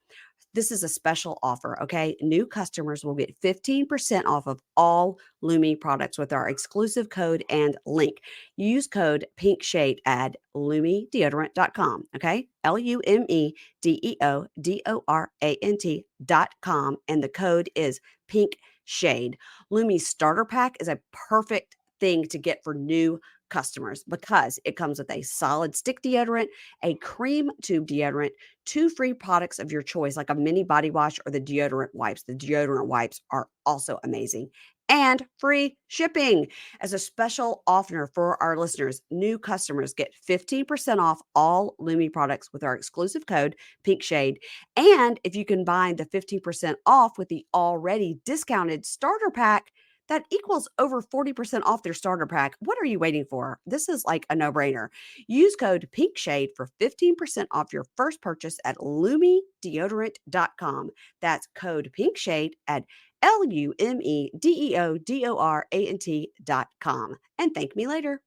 This is a special offer, okay? New customers will get 15% off of all Lumi products with our exclusive code and link. Use code PINKSHADE at LumiDeodorant.com, okay? LumiDeodorant.com, and the code is PINKSHADE. Lumi's starter pack is a perfect thing to get for new customers because it comes with a solid stick deodorant, a cream tube deodorant, 2 free products of your choice, like a mini body wash or the deodorant wipes. The deodorant wipes are also amazing. And free shipping. As a special offer for our listeners, new customers get 15% off all Lumi products with our exclusive code PINKSHADE. And if you combine the 15% off with the already discounted starter pack, that equals over 40% off their starter pack. What are you waiting for? This is like a no-brainer. Use code PINKSHADE for 15% off your first purchase at LumiDeodorant.com. That's code PINKSHADE at LumiDeodorant.com. And thank me later.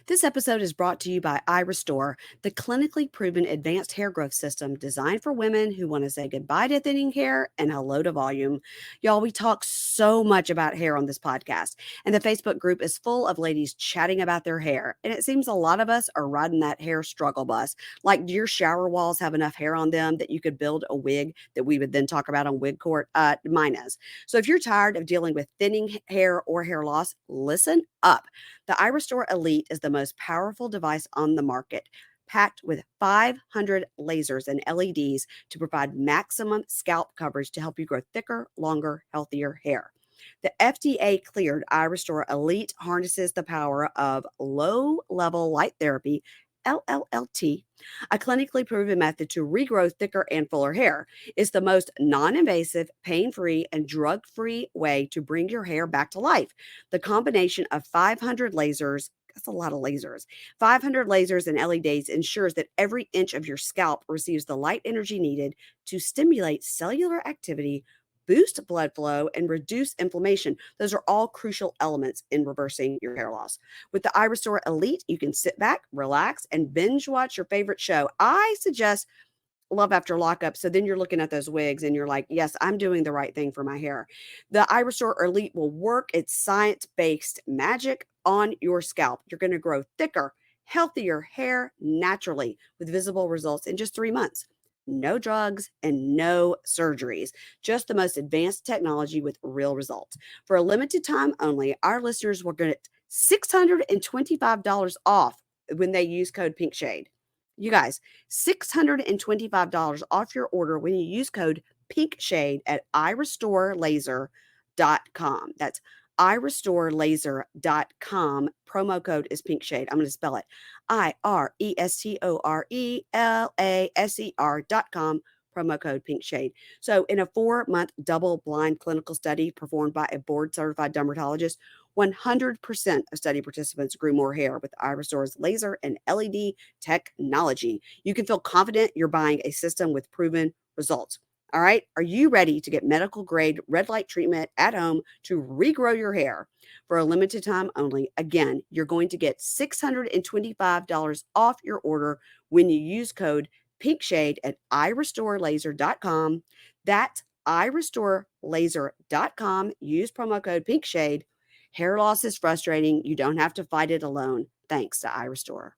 This episode is brought to you by iRestore, the clinically proven advanced hair growth system designed for women who want to say goodbye to thinning hair and hello to volume. Y'all, we talk so much about hair on this podcast, and the Facebook group is full of ladies chatting about their hair. And it seems a lot of us are riding that hair struggle bus. Like, do your shower walls have enough hair on them that you could build a wig that we would then talk about on Wig Court? Mine is. So if you're tired of dealing with thinning hair or hair loss, listen up. The iRestore Elite is the most powerful device on the market, packed with 500 lasers and LEDs to provide maximum scalp coverage to help you grow thicker, longer, healthier hair. The FDA-cleared iRestore Elite harnesses the power of low-level light therapy, LLLT, a clinically proven method to regrow thicker and fuller hair. It's the most non-invasive, pain-free, and drug-free way to bring your hair back to life. The combination of 500 lasers, that's a lot of lasers, 500 lasers and LEDs ensures that every inch of your scalp receives the light energy needed to stimulate cellular activity, boost blood flow, and reduce inflammation. Those are all crucial elements in reversing your hair loss. With the iRestore Elite, you can sit back, relax, and binge watch your favorite show. I suggest Love After Lockup. So then you're looking at those wigs and you're like, yes, I'm doing the right thing for my hair. The iRestore Elite will work its science-based magic on your scalp. You're going to grow thicker, healthier hair naturally with visible results in just 3 months. No drugs and no surgeries, just the most advanced technology with real results. For a limited time only, our listeners will get $625 off when they use code PinkShade. You guys, $625 off your order when you use code PinkShade at irestorelaser.com. That's irestorelaser.com. Promo code is PinkShade. I'm going to spell it irestorelaser.com. Promo code PinkShade. So in a 4-month double-blind clinical study performed by a board-certified dermatologist, 100% of study participants grew more hair with iRestore's laser and LED technology. You can feel confident you're buying a system with proven results. All right. Are you ready to get medical grade red light treatment at home to regrow your hair for a limited time only? Again, you're going to get $625 off your order when you use code PinkShade at irestorelaser.com. That's irestorelaser.com. Use promo code PinkShade. Hair loss is frustrating. You don't have to fight it alone. Thanks to iRestore.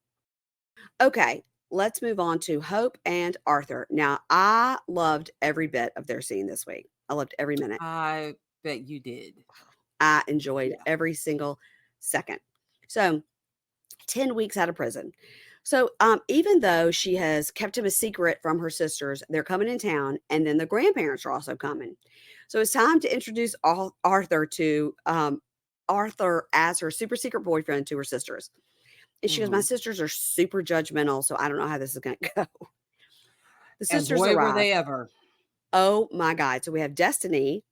Okay. Let's move on to Hope and Arthur. Now, I loved every bit of their scene this week. I loved every minute. I bet you did. I enjoyed every single second. So, 10 weeks out of prison. So, even though she has kept him a secret from her sisters, they're coming in town, and then the grandparents are also coming. So, it's time to introduce Arthur to Arthur as her super secret boyfriend to her sisters. And she goes, my sisters are super judgmental, so I don't know how this is going to go. The sisters and boy, arrive. were they ever. Oh, my God. So we have Destiny.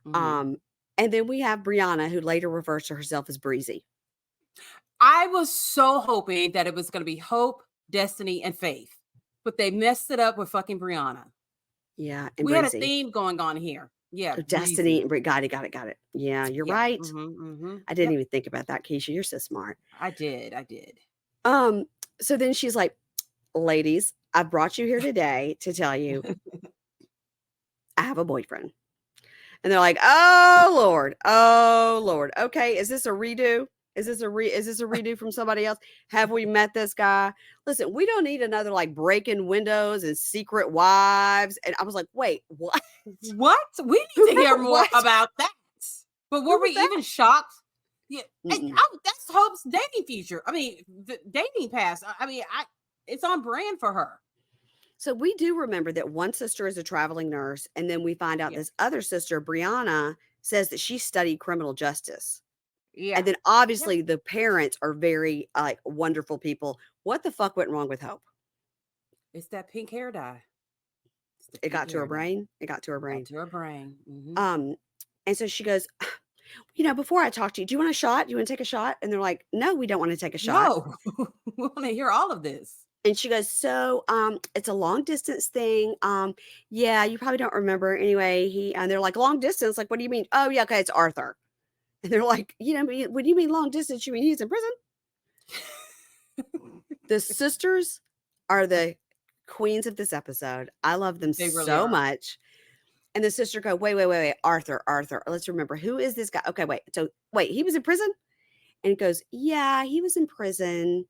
And then we have Brianna, who later refers to herself as Breezy. I was so hoping that it was going to be Hope, Destiny, and Faith. But they messed it up with fucking Brianna. Yeah. And we had a theme going on here. Yeah. So Destiny. Got it. Yeah, you're right. I didn't even think about that, Keisha. You're so smart. I did. So then she's like, ladies, I brought you here today to tell you I have a boyfriend. And they're like, oh Lord. Okay, is this a redo? Is this a redo from somebody else? Have we met this guy? Listen, we don't need another like breaking windows and secret wives. And I was like, wait, what? What? We need to hear more about that. But were we even shocked? Yeah, that's Hope's dating future. I mean, the dating past. I mean, it's on brand for her. So we do remember that one sister is a traveling nurse, and then we find out this other sister, Brianna, says that she studied criminal justice. Yeah. And then obviously the parents are very like wonderful people. What the fuck went wrong with Hope? It's that pink hair dye. It got to her brain. Mm-hmm. And so she goes, you know, before I talk to you, do you want a shot? Do you want to take a shot? And they're like, no, we don't want to take a shot. No, we want to hear all of this. And she goes, so it's a long distance thing. Yeah, you probably don't remember. Anyway, and they're like, long distance? Like, what do you mean? Oh, yeah, okay, it's Arthur. And they're like, you know, when you mean long distance, you mean he's in prison? The sisters are the queens of this episode. I love them so much. And the sister go, wait, Arthur. Let's remember, who is this guy? Okay, wait, he was in prison? And it goes, yeah, he was in prison.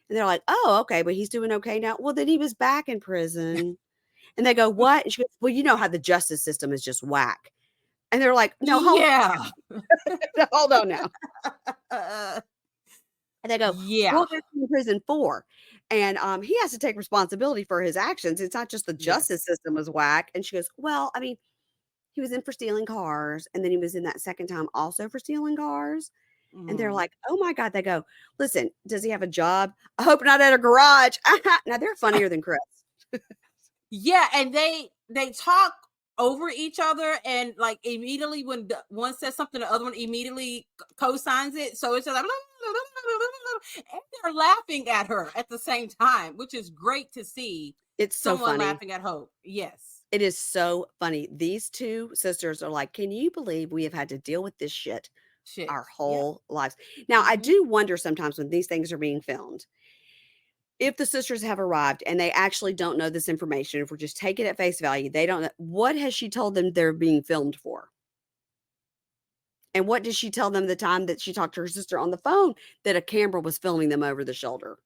And they're like, oh, okay, but he's doing okay now. Well, then he was back in prison. And they go, what? And she goes, well, you know how the justice system is just whack. And they're like, no, hold on. Hold on now. And they go, yeah, what was he in prison for? And he has to take responsibility for his actions. It's not just the justice system was whack. And she goes, well, I mean, he was in for stealing cars. And then he was in that second time also for stealing cars. And they're like, oh my God. They go, listen, does he have a job? I hope not at a garage. Now they're funnier than Chris. Yeah. And they talk over each other, and like immediately when one says something, the other one immediately co-signs it. So it's just like, and they're laughing at her at the same time, which is great to see. It's so someone funny. Laughing at Hope. Yes. It is so funny. These two sisters are like, can you believe we have had to deal with this shit our whole lives? Now, I do wonder sometimes when these things are being filmed, if the sisters have arrived and they actually don't know this information, if we're just taking it at face value, they don't know. What has she told them they're being filmed for? And what did she tell them the time that she talked to her sister on the phone that a camera was filming them over the shoulder?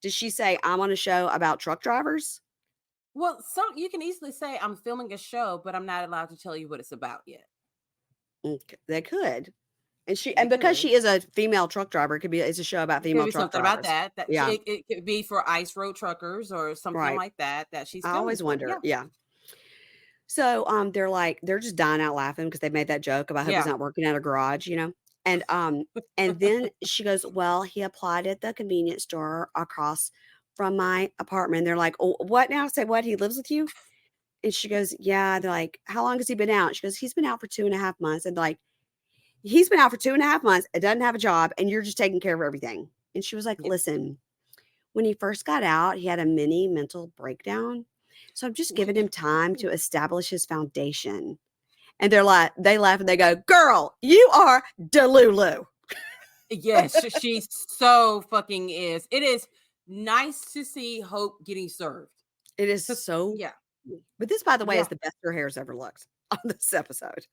Did she say, I'm on a show about truck drivers? Well, you can easily say I'm filming a show, but I'm not allowed to tell you what it's about yet. They could. And because she is a female truck driver, it's a show about female truck something drivers. About that. Yeah. It could be for ice road truckers or something like that she's I always wonder. Yeah. So they're just dying out laughing because they made that joke about hope he's not working at a garage, And then she goes, well, he applied at the convenience store across from my apartment. They're like, oh, what now? Say what? He lives with you? And she goes, yeah. They're like, how long has he been out? She goes, he's been out for 2.5 months. And they're like, he's been out for 2.5 months and doesn't have a job, and you're just taking care of everything. And she was like, listen, when he first got out, he had a mini mental breakdown. So I'm just giving him time to establish his foundation. And they laugh and they go, girl, you are Delulu. Yes, she so fucking is. It is nice to see Hope getting served. It is so. Yeah. But this, by the way, is the best her hair's ever looked on this episode.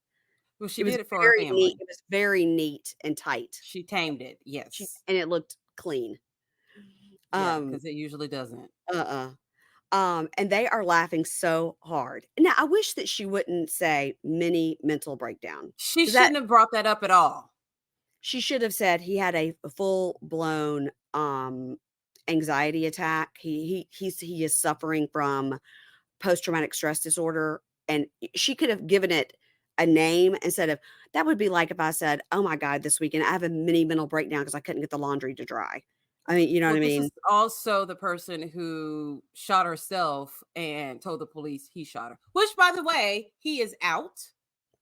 Well, she did it for her family. Neat. It was very neat and tight. She tamed it. Yes. And it looked clean. Because it usually doesn't. And they are laughing so hard. Now, I wish that she wouldn't say mini mental breakdown. She shouldn't have brought that up at all. She should have said he had a full-blown anxiety attack. He is suffering from post-traumatic stress disorder. And she could have given it a name instead of, that would be like if I said, oh my God, this weekend I have a mini mental breakdown because I couldn't get the laundry to dry. I mean, you know what I mean? This is also the person who shot herself and told the police he shot her. Which, by the way, he is out.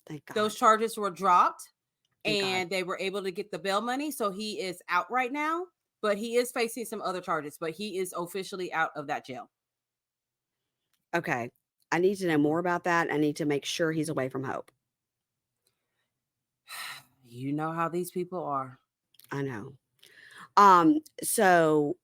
Thank God. Those charges were dropped and they were able to get the bail money. So he is out right now, but he is facing some other charges. But he is officially out of that jail. Okay. I need to know more about that. I need to make sure he's away from Hope. You know how these people are. I know. So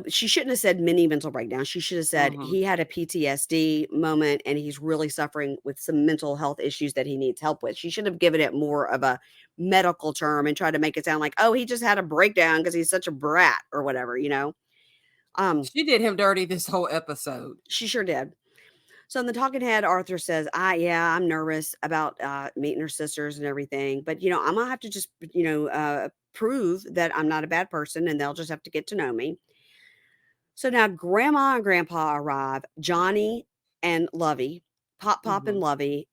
she shouldn't have said mini mental breakdown. She should have said he had a PTSD moment and he's really suffering with some mental health issues that he needs help with. She should have given it more of a medical term and tried to make it sound like, oh, he just had a breakdown because he's such a brat or whatever, She did him dirty this whole episode. She sure did. So in the talking head, Arthur says, I'm nervous about meeting her sisters and everything. But, I'm going to have to just, prove that I'm not a bad person and they'll just have to get to know me. So now Grandma and Grandpa arrive, Johnny and Lovey, Pop and Lovey.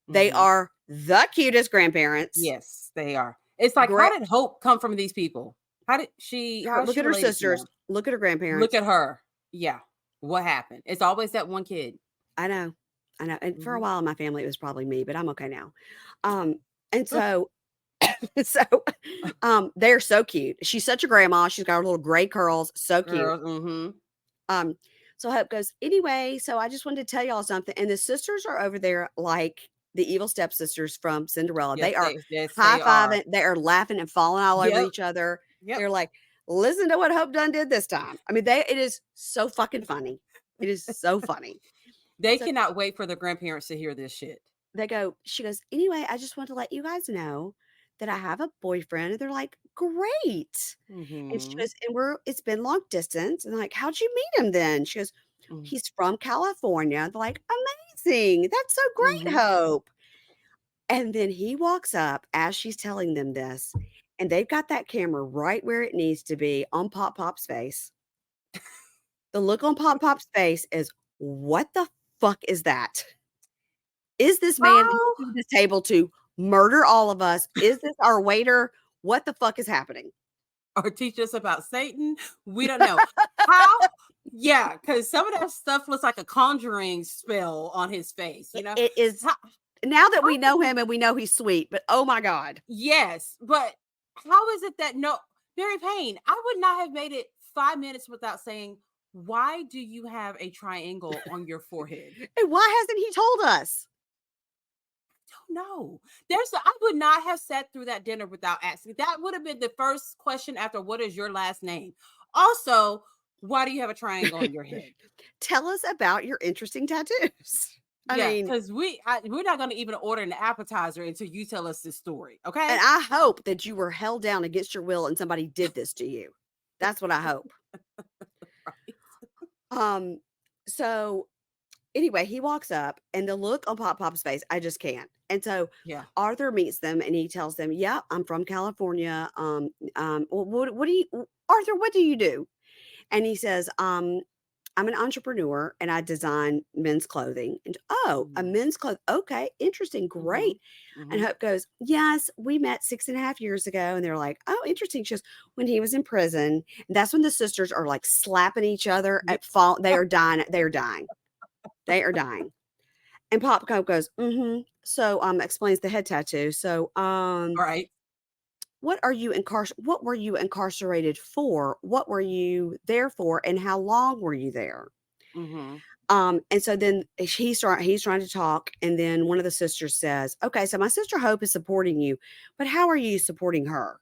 They are the cutest grandparents. Yes, they are. It's like, how did Hope come from these people? Look at her sisters. Look at her grandparents. Look at her. Yeah. What happened? It's always that one kid. I know. And for a while in my family, it was probably me, but I'm okay now. And so, they're so cute. She's such a grandma. She's got her little gray curls. So cute. So Hope goes, anyway, so I just wanted to tell y'all something. And the sisters are over there like the evil stepsisters from Cinderella. Yes, they are high-fiving. They are laughing and falling all over each other. They're like, listen to what Hope done did this time. I mean, it is so fucking funny. It is so funny. They cannot wait for their grandparents to hear this shit. She goes, anyway, I just want to let you guys know that I have a boyfriend. And they're like, great. And she goes, it's been long distance. And they're like, how'd you meet him then? She goes, he's from California. They're like, amazing. That's so great, Hope. And then he walks up as she's telling them this. And they've got that camera right where it needs to be on Pop's face. The look on Pop's face is, what the fuck is that? Is this man at this table to murder all of us? Is this our waiter? What the fuck is happening? Or teach us about Satan? We don't know. How? Yeah, because some of that stuff looks like a conjuring spell on his face. It is. Now that we know him and we know he's sweet, but oh my God. Yes, but how is it that Mary Payne, I would not have made it 5 minutes without saying, why do you have a triangle on your forehead? And why hasn't he told us? I don't know. I would not have sat through that dinner without asking. That would have been the first question after, what is your last name? Also, why do you have a triangle on your head? Tell us about your interesting tattoos. I Yeah, mean, because we're not going to even order an appetizer until you tell us this story. Okay. and I hope that you were held down against your will and somebody did this to you. That's what I hope. Right. So anyway, he walks up and the look on Pop's face, I just can't. And so Yeah. Arthur meets them and he tells them, yeah, I'm from California. What do you, Arthur, what do you do? And he says, I'm an entrepreneur and I design men's clothing. And a Mhm. men's clothes. Okay, interesting, great. And Mhm. Hope goes, yes, we met 6.5 years ago. And they're like, oh, interesting. She goes, when he was in prison. And that's when the sisters are like slapping each other Yeah. at fault. They are dying. They are dying. They are dying. And Pop goes, mm-hmm. So explains the head tattoo. So Right. what were you incarcerated for? What were you there for? And how long were you there? Mhm. And so then he's trying to talk, and then one of the sisters says, okay, so my sister Hope is supporting you, but how are you supporting her?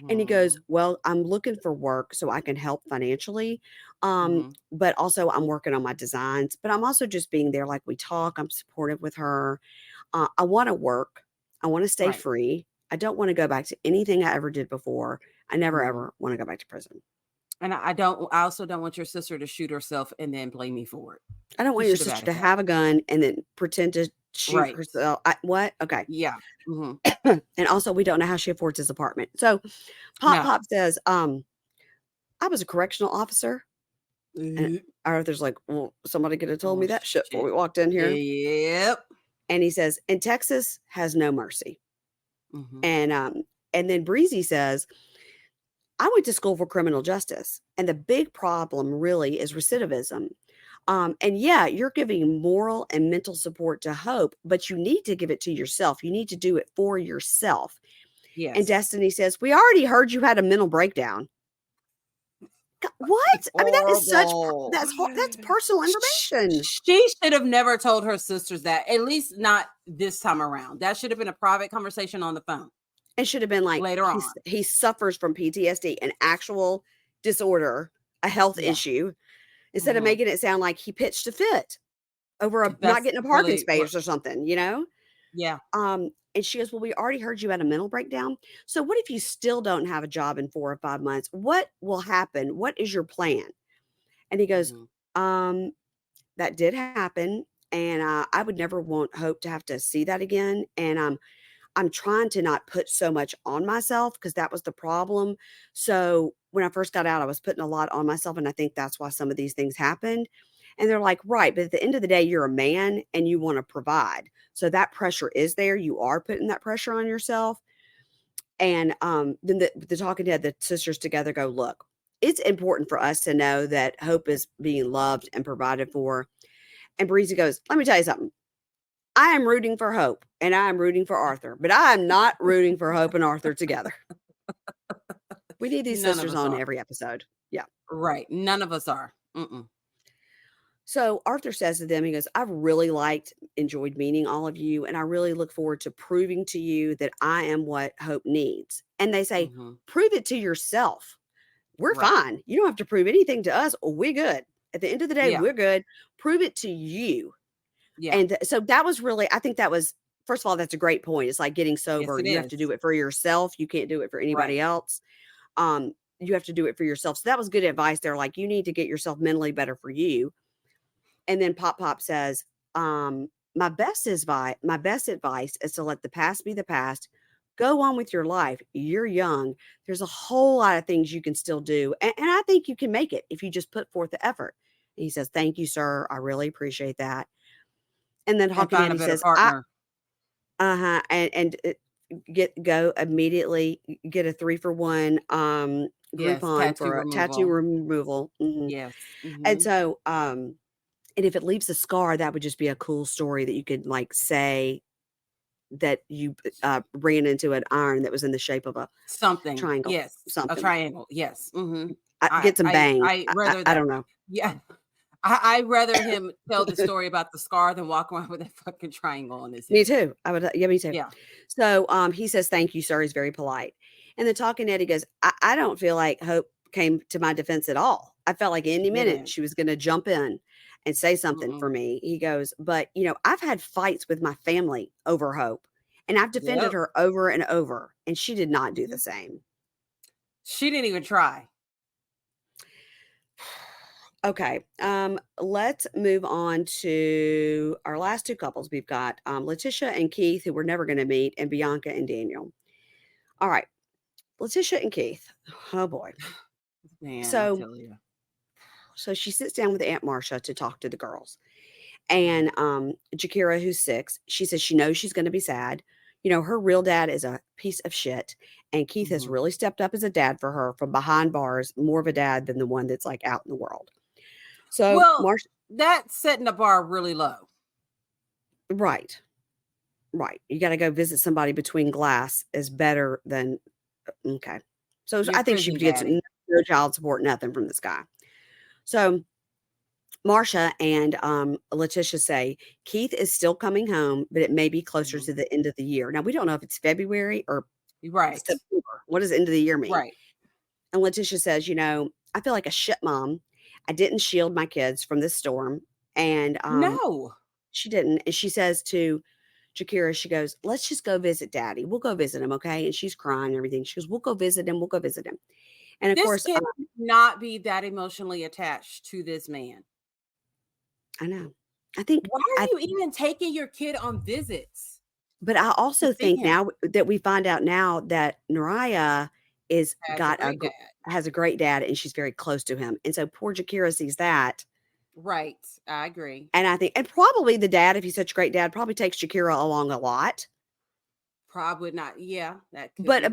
And he goes, Mhm. well, I'm looking for work so I can help financially. Mhm. But also I'm working on my designs, but I'm also just being there. Like we talk, I'm supportive with her. I want to work. I want to stay Right. free. I don't want to go back to anything I ever did before. I never, Mhm. ever want to go back to prison. And I also don't want your sister to shoot herself and then blame me for it. I don't want He your should have sister added to that. have a gun and then pretend to shoot Right. herself. What? Okay. Yeah. Mhm. And also, we don't know how she affords his apartment. So No. Pop says, I was a correctional officer. And Arthur's like, well, somebody could have told Oh me that shit before shit. we walked in here. Yep. And he says, and Texas has no mercy. Mhm. And then Breezy says, I went to school for criminal justice. And the big problem really is recidivism. And yeah, you're giving moral and mental support to Hope, but you need to give it to yourself. You need to do it for yourself. And Yes. Destiny says, we already heard you had a mental breakdown. What? I mean, that is Horrible. that's personal information. She should have never told her sisters that, at least not this time around. That should have been a private conversation on the phone It should have been like later on. he suffers from PTSD, an actual disorder, a health Yeah. issue, instead of Mhm. making it sound like he pitched a fit over not That's getting a parking really what. space or something, you know? Yeah. And she goes, well, we already heard you had a mental breakdown. So what if you still don't have a job in 4 or 5 months? What will happen? What is your plan? And he goes, Mhm. um, that did happen. And I would never hope to have to see that again. And I'm trying to not put so much on myself because that was the problem. So when I first got out, I was putting a lot on myself. And I think that's why some of these things happened. And they're like, right. But at the end of the day, you're a man and you want to provide. So that pressure is there. You are putting that pressure on yourself. And then the talking head, the sisters together go, look, it's important for us to know that Hope is being loved and provided for. And Breezy goes, let me tell you something. I am rooting for Hope and I am rooting for Arthur, but I am not rooting for Hope and Arthur together. We need these None of sisters us on are. every episode. Yeah. Right. None of us are. Mm-mm. So Arthur says to them, he goes, I've really enjoyed meeting all of you. And I really look forward to proving to you that I am what Hope needs. And they say, Mhm. prove it to yourself. We're Right. fine. You don't have to prove anything to us. We're good. At the end of the day, Yeah. we're good. Prove it to you. Yeah. And so that was really, I think that was, first of all, that's a great point. It's like getting Yes, sober. it You have to do is. it for yourself. You can't do it for anybody Right. else. You have to do it for yourself. So that was good advice there. Like you need to get yourself mentally better for you. And then Pop says, my best advice is to let the past be the past. Go on with your life. You're young. There's a whole lot of things you can still do. And I think you can make it if you just put forth the effort. And he says, thank you, sir. I really appreciate that. And then And Talking find Head, a he better says, partner. and go immediately get a 3-for-1 Yes. Groupon Tattoo for a tattoo removal. removal. Yes. And Mhm. so, and if it leaves a scar, that would just be a cool story that you could like say that you ran into an iron that was in the shape of a Something. triangle, Yes. A something. triangle. Yes. Mhm. Get some bang. I rather I that. don't know. Yeah. I rather him tell the story about the scar than walk around with a fucking triangle on his Me head. too. I would. Yeah, me too. Yeah. So he says, thank you, sir. He's very polite. And then Talking Eddie goes, I don't feel like Hope came to my defense at all. I felt like any minute Didn't. she was going to jump in. and say something for me. He goes, but I've had fights with my family over Hope, and I've defended her over and over, and she did not do the same. She didn't even try. Okay. Let's move on to our last two couples. We've got LaTisha and Keith, who we're never going to meet, and Bianca and Daniel. All right. LaTisha and Keith. Oh boy. Man, so I tell you. So she sits down with Aunt Marcia to talk to the girls. And Jakira, who's 6, she says she knows she's going to be sad. Her real dad is a piece of shit. And Keith has really stepped up as a dad for her from behind bars, more of a dad than the one that's like out in the world. So, Marcia, that's setting the bar really low. Right. You got to go visit somebody between glass is better than, okay. So I think she gets no child support, nothing from this guy. So Marcia and LaTisha say Keith is still coming home, but it may be closer to the end of the year. Now, we don't know if it's February or September. What does end of the year mean? Right. And LaTisha says, I feel like a shit mom. I didn't shield my kids from this storm. And no, she didn't. And she says to Jakira, she goes, let's just go visit Daddy. We'll go visit him, okay? And she's crying and everything. She goes, we'll go visit him. And of course, kid not be that emotionally attached to this man. I know. I think. Why are you even taking your kid on visits? But I also think now that we find out now that Zeruiah has a great dad, and she's very close to him, and so poor Jakira sees that. Right, I agree. And I think, and probably the dad, if he's such a great dad, probably takes Jakira along a lot. Probably not. Yeah, that. But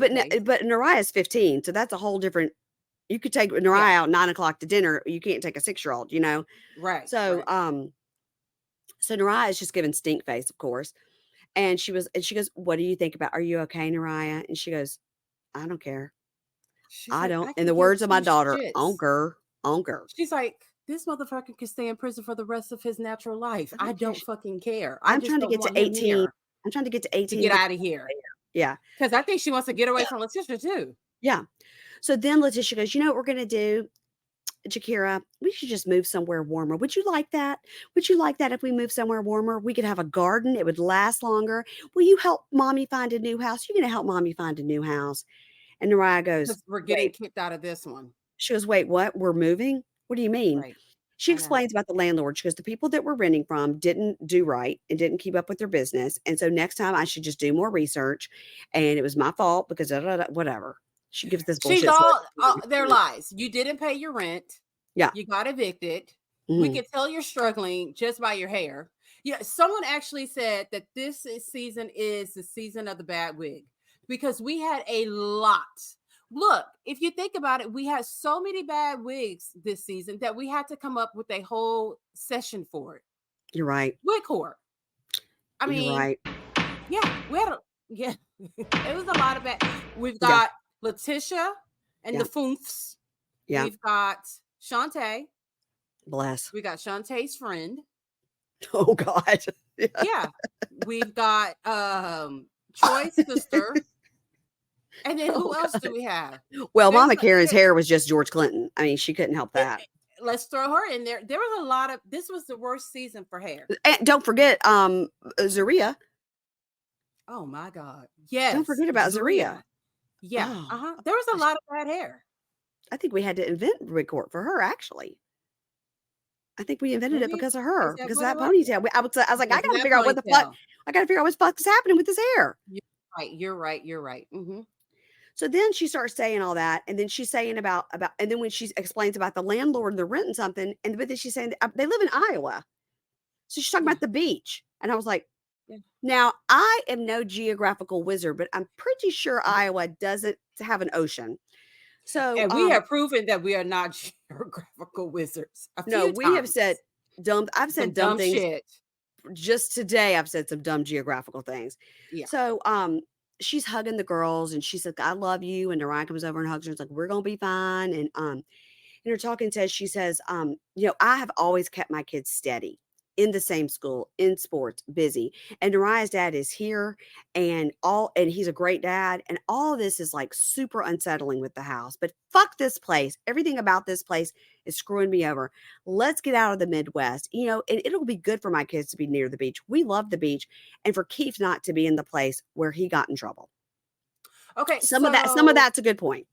Zeruiah is 15, so that's a whole different. You could take Zeruiah out 9 o'clock to dinner. You can't take a 6-year-old, Right. So, so Zeruiah is just giving stink face, of course. And she goes, what do you think about, are you okay, Zeruiah? And she goes, I don't care. I don't. In the words of my daughter, onker. She's like, this motherfucker can stay in prison for the rest of his natural life. I don't fucking care. I'm trying to get to 18. I'm trying to get to 18 to get out of here. Yeah. Because I think she wants to get away from LaTisha too. Yeah. So then LaTisha goes, you know what we're going to do, Jakira? We should just move somewhere warmer. Would you like that? Would you like that if we move somewhere warmer? We could have a garden. It would last longer. Will you help mommy find a new house? You're going to help mommy find a new house. And Zeruiah goes, we're getting kicked out of this one. She goes, wait, what? We're moving? What do you mean? Right. She explains about the landlord. She goes, the people that we're renting from didn't do right and didn't keep up with their business. And so next time I should just do more research. And it was my fault because whatever. She gives this bullshit. She's all their lies. You didn't pay your rent. Yeah. You got evicted. We can tell you're struggling just by your hair. Yeah. Someone actually said that this season is the season of the bad wig because we had a lot. Look, if you think about it, we had so many bad wigs this season that we had to come up with a whole session for it. You're right. Wig court. I mean, you're right. Yeah, we had it was a lot of bad. We've got LaTisha and the Foomfs. Yeah. We've got Shantae. Bless. We got Shantae's friend. Oh God. Yeah. We've got Troy's sister. And then who else do we have? Well, Mama Karen's hair was just George Clinton. I mean, she couldn't help that. Let's throw her in there. There was a lot of, this was the worst season for hair. And don't forget Zeruiah. Oh my God. Yes. Don't forget about Zeruiah. Yeah. Oh. There was a lot of bad hair. I think we had to invent WIG COURT for her, actually. I think we invented it because of her, because of that ponytail. I was like, I got to figure out what the fuck. I got to figure out what the fuck is happening with this hair. You're right. Mm-hmm. So then she starts saying all that, and then she's saying about, and then when she explains about the landlord, they're renting something, but then she's saying they live in Iowa. So she's talking about the beach, and I was like, now I am no geographical wizard, but I'm pretty sure Iowa doesn't have an ocean. So and we have proven that we are not geographical wizards. No, we have said dumb. I've said dumb things. Shit. Just today, I've said some dumb geographical things. Yeah. So she's hugging the girls, and she said, "I love you." And Ryan comes over and hugs her. It's like, "We're gonna be fine." And in her talking says, she says, I have always kept my kids steady in the same school, in sports, busy. And Zeruiah's dad is here, and he's a great dad. And all of this is like super unsettling with the house. But fuck this place. Everything about this place is screwing me over. Let's get out of the Midwest, you know, and it'll be good for my kids to be near the beach. We love the beach, and for Keith not to be in the place where he got in trouble. Okay, some of that's a good point.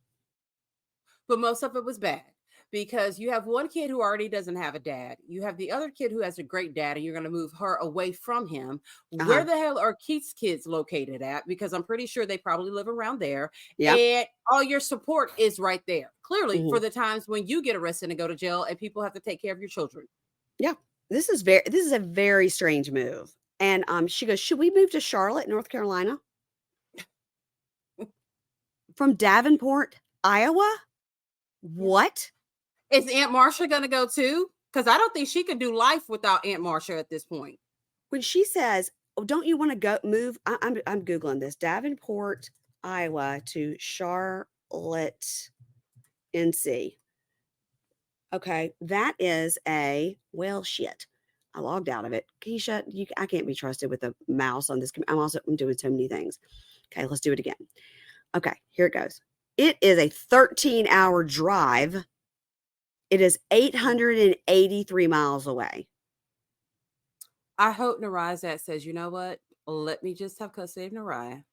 But most of it was bad because you have one kid who already doesn't have a dad. You have the other kid who has a great dad, and you're going to move her away from him. Where the hell are Keith's kids located at? Because I'm pretty sure they probably live around there. Yeah. And all your support is right there. Clearly, for the times when you get arrested and go to jail and people have to take care of your children. Yeah. This is a very strange move. And she goes, should we move to Charlotte, North Carolina? From Davenport, Iowa? What? Is Aunt Marcia going to go too? Because I don't think she could do life without Aunt Marcia at this point. When she says, oh, don't you want to go move? I'm Googling this. Davenport, Iowa to Charlotte, NC. Okay. That is well, shit. I logged out of it. Keisha, I can't be trusted with a mouse on this. I'm doing so many things. Okay. Let's do it again. Okay. Here it goes. It is a 13-hour drive. It is 883 miles away. I hope Nariah's says, you know what? Let me just have custody of Nariah.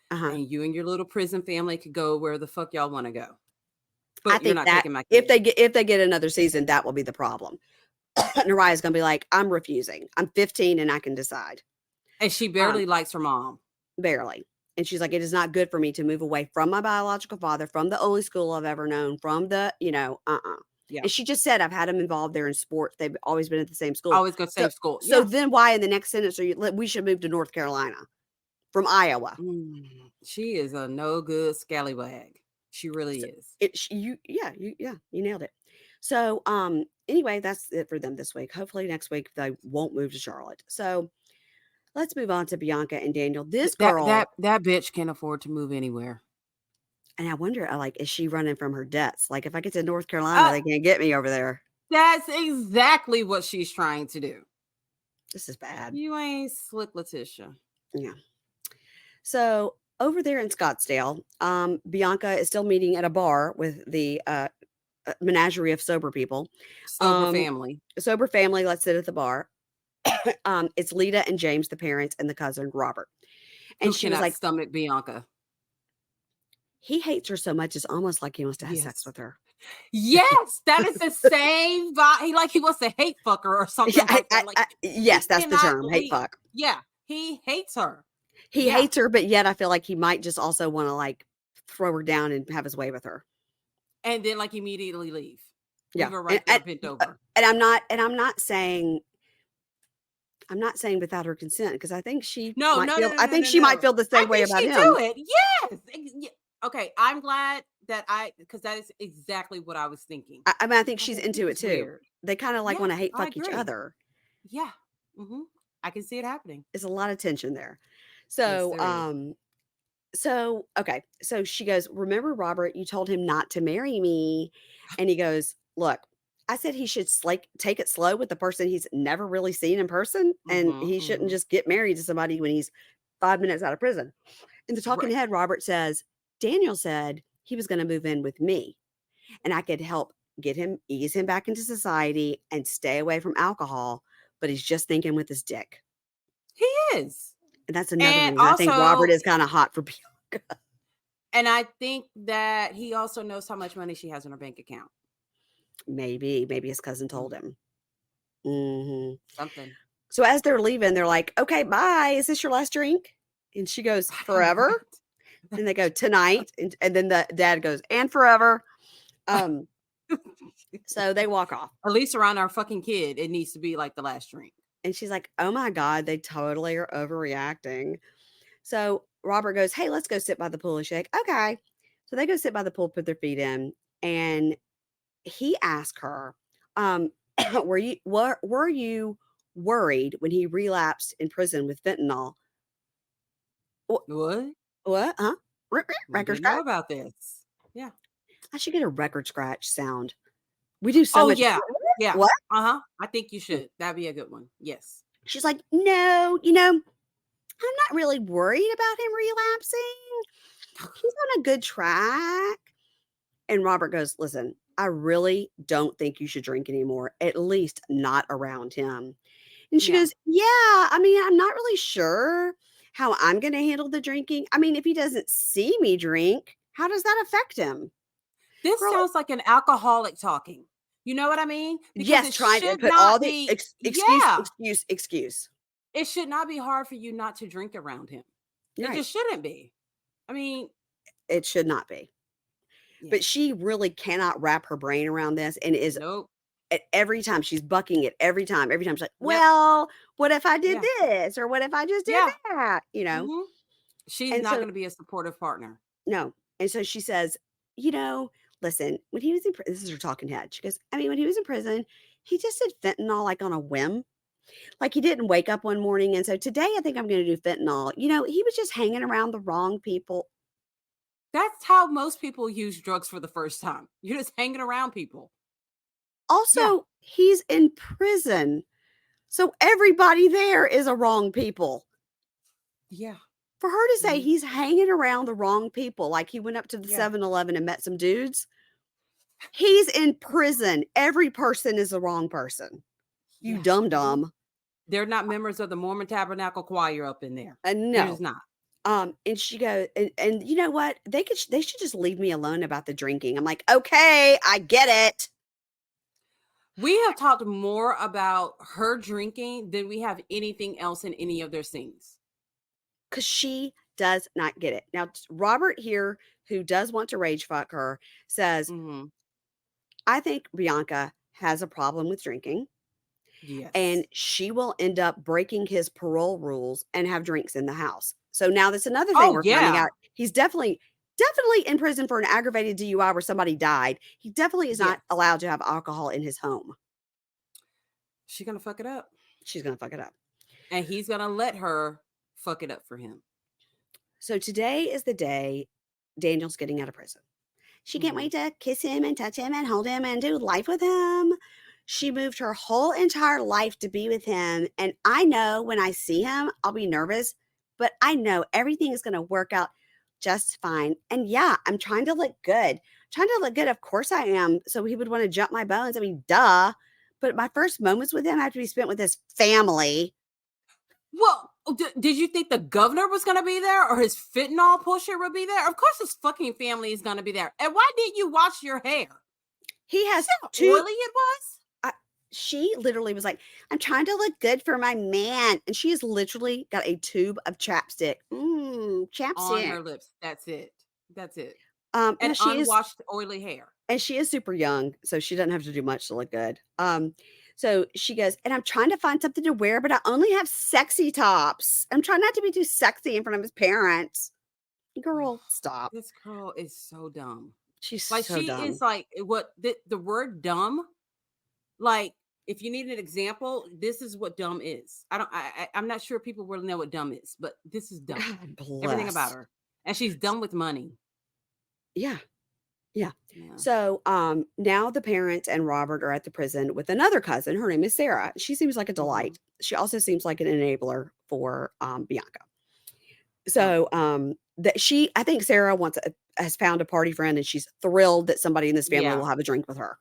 And you and your little prison family could go where the fuck y'all want to go. But I think you're not taking my kids. If they get another season, that will be the problem. Nariah's going to be like, I'm refusing. I'm 15 and I can decide. And she barely likes her mom. Barely. And she's like, it is not good for me to move away from my biological father, from the only school I've ever known, from the, Yeah. And she just said, I've had them involved there in sports. They've always been at the same school. Always go to the same school. So then why in the next sentence we should move to North Carolina from Iowa? She is a no good scallywag. She really is. You nailed it. So anyway, that's it for them this week. Hopefully next week they won't move to Charlotte. So let's move on to Bianca and Daniel. This girl, that bitch can't afford to move anywhere. And I wonder, is she running from her debts? Like, if I get to North Carolina, they can't get me over there. That's exactly what she's trying to do. This is bad. You ain't slick, LaTisha. Yeah. So over there in Scottsdale, Bianca is still meeting at a bar with the menagerie of sober people. Sober family. Sober family. Let's sit at the bar. It's Lita and James, the parents, and the cousin Robert. And she was like, stomach Bianca. He hates her so much, it's almost like he wants to have sex with her. Yes, that is the same vibe. He wants to hate fuck her or something. Yes, that's the term, hate fuck. Yeah, he hates her. He hates her, but yet I feel like he might just also want to throw her down and have his way with her. And then immediately leave. Yeah. Leave her right there bent over. And I'm not saying without her consent, because I think she might feel the same way about him. Do it. Yes. Okay, I'm glad that because that is exactly what I was thinking. I think she's into it too. Weird. They kind of want to hate fuck each other. Yeah. I can see it happening. There's a lot of tension there. So, okay. So she goes, remember, Robert, you told him not to marry me. And he goes, look, I said he should take it slow with the person he's never really seen in person. And he shouldn't just get married to somebody when he's 5 minutes out of prison. In the talking head, Robert says, Daniel said he was going to move in with me and I could help ease him back into society and stay away from alcohol. But he's just thinking with his dick. He is. And that's another reason I think Robert is kind of hot for Bianca. And I think that he also knows how much money she has in her bank account. Maybe his cousin told him. Something. So as they're leaving, they're like, okay, bye. Is this your last drink? And she goes, forever. And they go, tonight. And then the dad goes, and forever. So they walk off. At least around our fucking kid, it needs to be the last drink. And she's like, oh my God, they totally are overreacting. So Robert goes, hey, let's go sit by the pool. And she's like, okay. So they go sit by the pool, put their feet in. And he asked her, were you worried when he relapsed in prison with fentanyl? What? What? Huh? Record scratch? Know about this? Yeah. I should get a record scratch sound. We do so much. Yeah. Yeah. What? I think you should. That'd be a good one. Yes. She's like, no, I'm not really worried about him relapsing. He's on a good track. And Robert goes, listen, I really don't think you should drink anymore, at least not around him. And she goes, yeah, I mean, I'm not really sure how I'm going to handle the drinking. I mean, if he doesn't see me drink, how does that affect him? This Girl, sounds like an alcoholic talking. You know what I mean? Because yes, it trying to should put all not the be, excuse. it should not be hard for you not to drink around him. It Right. just shouldn't be. I mean, It should not be. yeah. But she really cannot wrap her brain around this and is Nope. at every time she's bucking it every time she's like, well, what if I did Yeah. this? Or what if I just did Yeah. that? You know? Mhm. She's And not so, going to be a supportive partner. no. And so she says, you know, listen, when he was in prison, this is her talking head. She goes, I mean, when he was in prison, he just did fentanyl like on a whim. Like he didn't wake up one morning and so today I think I'm going to do fentanyl. You know, he was just hanging around the wrong people. That's how most people use drugs for the first time. You're just hanging around people. Also, he's in prison. So everybody there is a wrong people. Yeah. For her to say he's hanging around the wrong people, like he went up to the Yeah. 7-Eleven and met some dudes. He's in prison. Every person is the wrong person. You Yeah. dumb. They're not members of the Mormon Tabernacle Choir up in there. No. They're just not. And she goes, and you know what? They should just leave me alone about the drinking. I'm like, okay, I get it. We have talked more about her drinking than we have anything else in any of their scenes. Because she does not get it. Now, Robert here, who does want to rage fuck her, says, I think Bianca has a problem with drinking. Yes. And she will end up breaking his parole rules and have drinks in the house. So now that's another thing we're finding out. He's definitely in prison for an aggravated DUI where somebody died. He definitely is not allowed to have alcohol in his home. She's going to fuck it up. She's going to fuck it up. And he's going to let her fuck it up for him. So today is the day Daniel's getting out of prison. She can't wait to kiss him and touch him and hold him and do life with him. She moved her whole entire life to be with him. And I know when I see him, I'll be nervous, but I know everything is going to work out just fine. And yeah, I'm trying to look good. Of course I am. So he would want to jump my bones. I mean, duh. But my first moments with him have to be spent with his family. Well, did you think the governor was going to be there or his fentanyl pusher would be there? Of course his fucking family is going to be there. And why didn't you wash your hair? He has two. Oily it was? She literally was like, I'm trying to look good for my man. And she has literally got a tube of chapstick. Chapstick. On her lips. That's it. And she unwashed oily hair. And she is super young, so she doesn't have to do much to look good. So she goes, and I'm trying to find something to wear, but I only have sexy tops. I'm trying not to be too sexy in front of his parents. Girl, stop. This girl is so dumb. She's like, so dumb. She is like, what the word dumb, like, if you need an example, this is what dumb is. I'm not sure people really know what dumb is, but this is dumb. God bless. Everything about her. And she's done with money. Yeah. So now the parents and Robert are at the prison with another cousin. Her name is Sarah. She seems like a delight. She also seems like an enabler for Bianca. So I think Sarah has found a party friend and she's thrilled that somebody in this family will have a drink with her.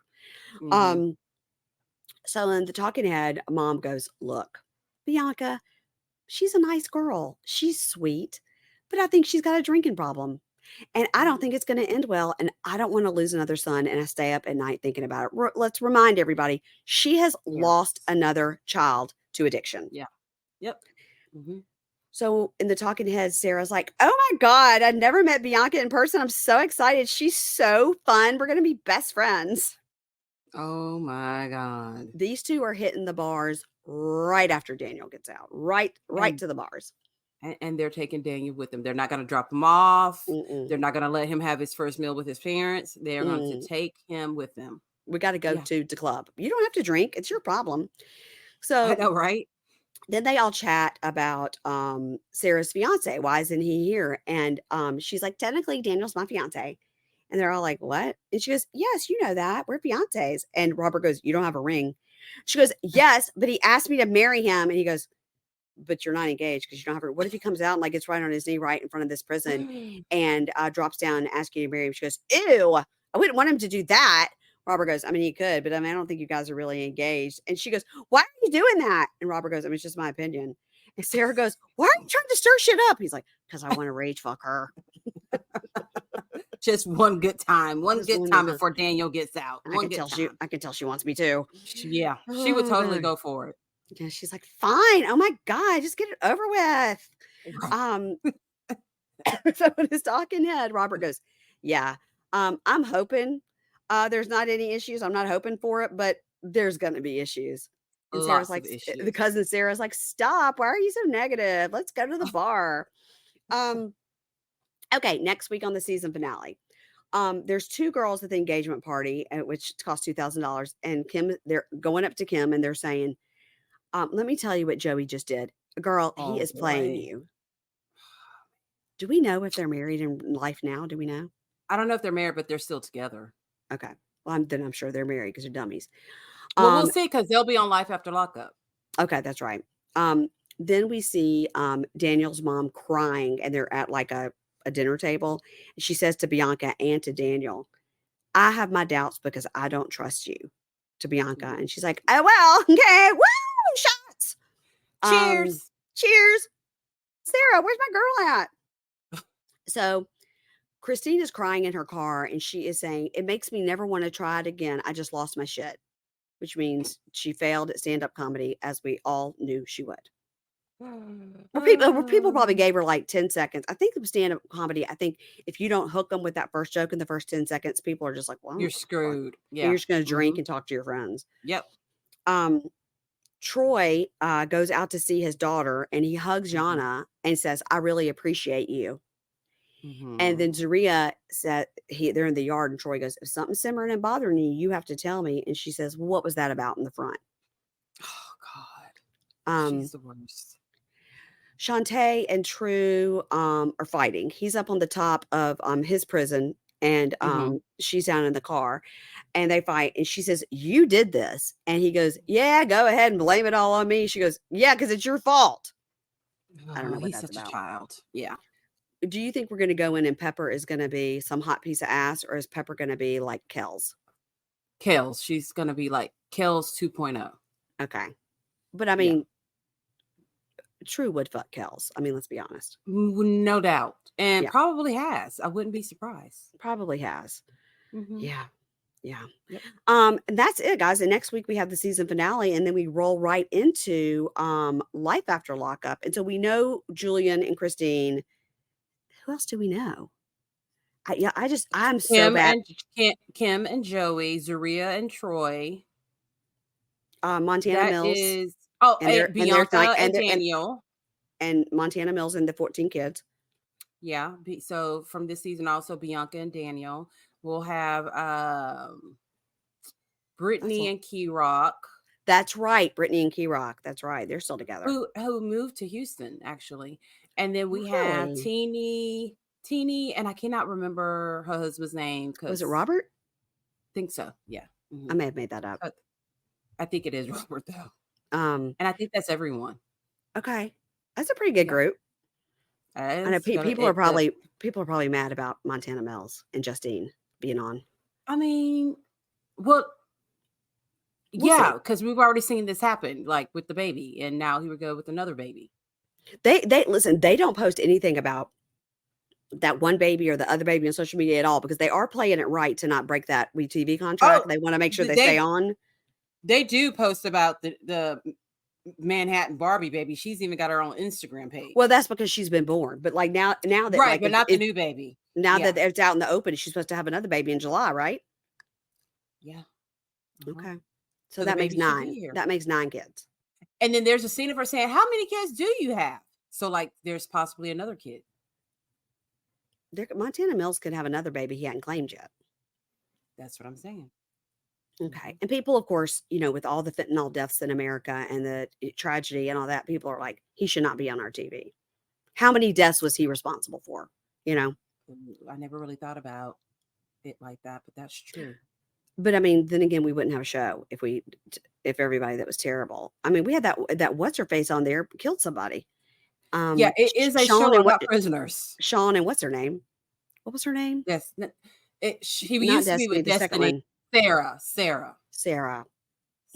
So in the talking head, mom goes, look, Bianca, she's a nice girl. She's sweet, but I think she's got a drinking problem. And I don't think it's going to end well. And I don't want to lose another son. And I stay up at night thinking about it. Let's remind everybody, she has lost another child to addiction. Yeah. Yep. So in the talking head, Sarah's like, oh my God, I never met Bianca in person. I'm so excited. She's so fun. We're going to be best friends. Oh my God. These two are hitting the bars right after Daniel gets out, right to the bars. And they're taking Daniel with them. They're not going to drop him off. Mm-mm. They're not going to let him have his first meal with his parents. They're going to take him with them. We got to go to the club. You don't have to drink. It's your problem. So I know, right? Then they all chat about Sarah's fiance. Why isn't he here? And she's like, technically, Daniel's my fiance. And they're all like, what? And she goes, yes, you know that. We're fiancés. And Robert goes, you don't have a ring. She goes, yes, but he asked me to marry him. And he goes, but you're not engaged because you don't have her. What if he comes out and like gets right on his knee right in front of this prison and drops down and asks you to marry him? She goes, ew, I wouldn't want him to do that. Robert goes, I mean, you could, but I mean, I don't think you guys are really engaged. And she goes, why are you doing that? And Robert goes, I mean, it's just my opinion. And Sarah goes, why are you trying to stir shit up? He's like, because I want to rage fuck her. Just one good time. One Just good one time good- before Daniel gets out. And I can tell she wants me too. Yeah, she would Oh, totally God. go for it. Yeah, she's like, fine. Oh my God, just get it over with. So in his talking head, Robert goes, yeah, I'm hoping there's not any issues. I'm not hoping for it, but there's going to be issues. And Sarah's Lots of like, issues. the cousin Sarah's like, stop. Why are you so negative? Let's go to the bar. Okay, next week on the season finale. There's two girls at the engagement party, which cost $2,000. And Kim, they're going up to Kim and they're saying, let me tell you what Joey just did. Girl, he is playing you. Do we know if they're married in life now? Do we know? I don't know if they're married, but they're still together. Okay. Well, then I'm sure they're married because they're dummies. Well, we'll see because they'll be on Life After Lockup. Okay, that's right. Then we see Daniel's mom crying, and they're at like a dinner table. And she says to Bianca and to Daniel, I have my doubts because I don't trust you, to Bianca. And she's like, oh, well, okay. Woo! Shots. Cheers. Cheers. Sarah, where's my girl at? So Christine is crying in her car and she is saying, it makes me never want to try it again. I just lost my shit, which means she failed at stand-up comedy as we all knew she would. People probably gave her like 10 seconds. I think with stand-up comedy, I think if you don't hook them with that first joke in the first 10 seconds, people are just like, well, you're screwed. Yeah. You're just going to drink and talk to your friends. Yep. Troy goes out to see his daughter and he hugs Yana and says, I really appreciate you. And then Zeruiah said, they're in the yard and Troy goes, if something's simmering and bothering you, you have to tell me. And she says, well, what was that about in the front? Oh God. She's the worst. Shantae and True are fighting. He's up on the top of his prison and she's down in the car and they fight. And she says, you did this. And he goes, yeah, go ahead and blame it all on me. She goes, yeah, because it's your fault. I don't know what he's that's such about. A child. Yeah. Do you think we're going to go in and Pepper is going to be some hot piece of ass, or is Pepper going to be like Kells? Kells. She's going to be like Kells 2.0. Okay. But I mean, True would fuck Kells. I mean, let's be honest. No doubt. And probably has. I wouldn't be surprised. Probably has. Yeah. Yeah. Yep. And that's it, guys. And next week we have the season finale, and then we roll right into Life After Lockup. And so we know Julian and Christine. Who else do we know? I'm so bad. Kim and Joey, Zeruiah and Troy. Montana Mills. And Bianca and Daniel. And Montana Mills and the 14 kids. Yeah. So from this season, also Bianca and Daniel. We'll have Brittany and Key Rock. That's right. Brittany and Key Rock. That's right. They're still together. Who moved to Houston, actually. And then we have Teeny, and I cannot remember her husband's name. Was it Robert? I think so. Yeah. I may have made that up. I think it is Robert, though. And I think that's everyone. Okay. That's a pretty good group. I know people are probably mad about Montana Mills and Justine being on. I mean, well, yeah, because we've already seen this happen, like with the baby, and now he would go with another baby. They listen, they don't post anything about that one baby or the other baby on social media at all, because they are playing it right to not break that WE TV contract. They want to make sure they stay on. They do post about the Manhattan Barbie baby. She's even got her own Instagram page. Well, that's because she's been born. But like now that right, but not the new baby. Now that it's out in the open, she's supposed to have another baby in July, right? Yeah. Okay. So that makes 9. That makes 9 kids. And then there's a scene of her saying, how many kids do you have? So like there's possibly another kid. Montana Mills could have another baby he hadn't claimed yet. That's what I'm saying. Okay. And people, of course, with all the fentanyl deaths in America and the tragedy and all that, people are like, he should not be on our TV. How many deaths was he responsible for? I never really thought about it like that, but that's true. But I mean, then again, we wouldn't have a show if everybody that was terrible. I mean, we had that what's her face on there killed somebody. Yeah, it is a show about prisoners. Sean and what's her name? What was her name? Yes, he used to be with Destiny. Sarah.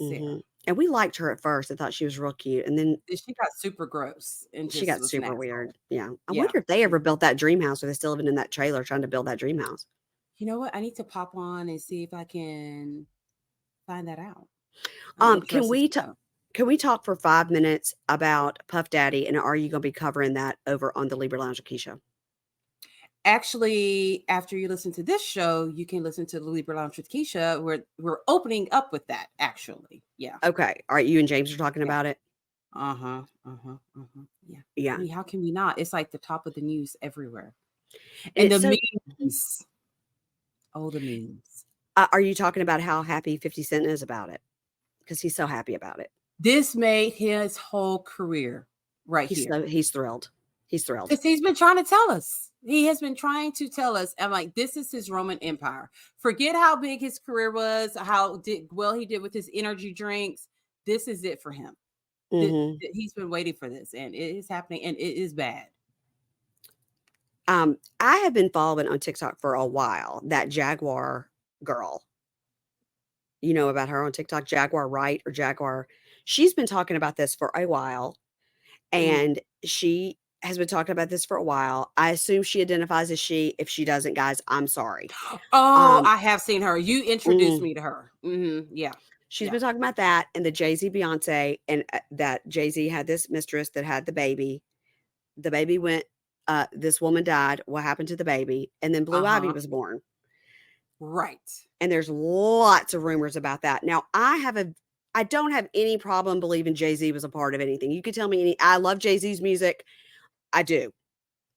Mm-hmm. And we liked her at first. I thought she was real cute. And then she got super gross and she got was super nasty. weird. Yeah. I wonder if they ever built that dream house or they're still living in that trailer trying to build that dream house. You know what? I need to pop on and see if I can find that out. Can we talk for 5 minutes about Puff Daddy, and are you going to be covering that over on the Libra Lounge with Keisha? Actually, after you listen to this show, you can listen to the Libra Lounge with Keisha. We're opening up with that, actually. Yeah. Okay. All right. You and James are talking about it? Yeah. Yeah. I mean, how can we not? It's like the top of the news everywhere. And the memes. Oh, the memes. Are you talking about how happy 50 Cent is about it? Because he's so happy about it. This made his whole career here. He's thrilled. He's thrilled. Because he's been trying to tell us. He has been trying to tell us. I'm like, this is his Roman Empire. Forget how big his career was, how well he did with his energy drinks. This is it for him. Mm-hmm. He's been waiting for this, and it is happening, and it is bad. I have been following on TikTok for a while that Jaguar girl. You know about her on TikTok, Jaguar Wright or Jaguar. She's been talking about this for a while, and she has been talking about this for a while. I assume she identifies as she. If she doesn't, guys, I'm sorry. Oh, I have seen her. You introduced me to her. Mm-hmm. Yeah. She's been talking about that and the Jay-Z Beyonce, and that Jay-Z had this mistress that had the baby. The baby went, this woman died. What happened to the baby? And then Blue Ivy was born. Right. And there's lots of rumors about that. Now, I don't have any problem believing Jay-Z was a part of anything. You could tell me I love Jay-Z's music. I do.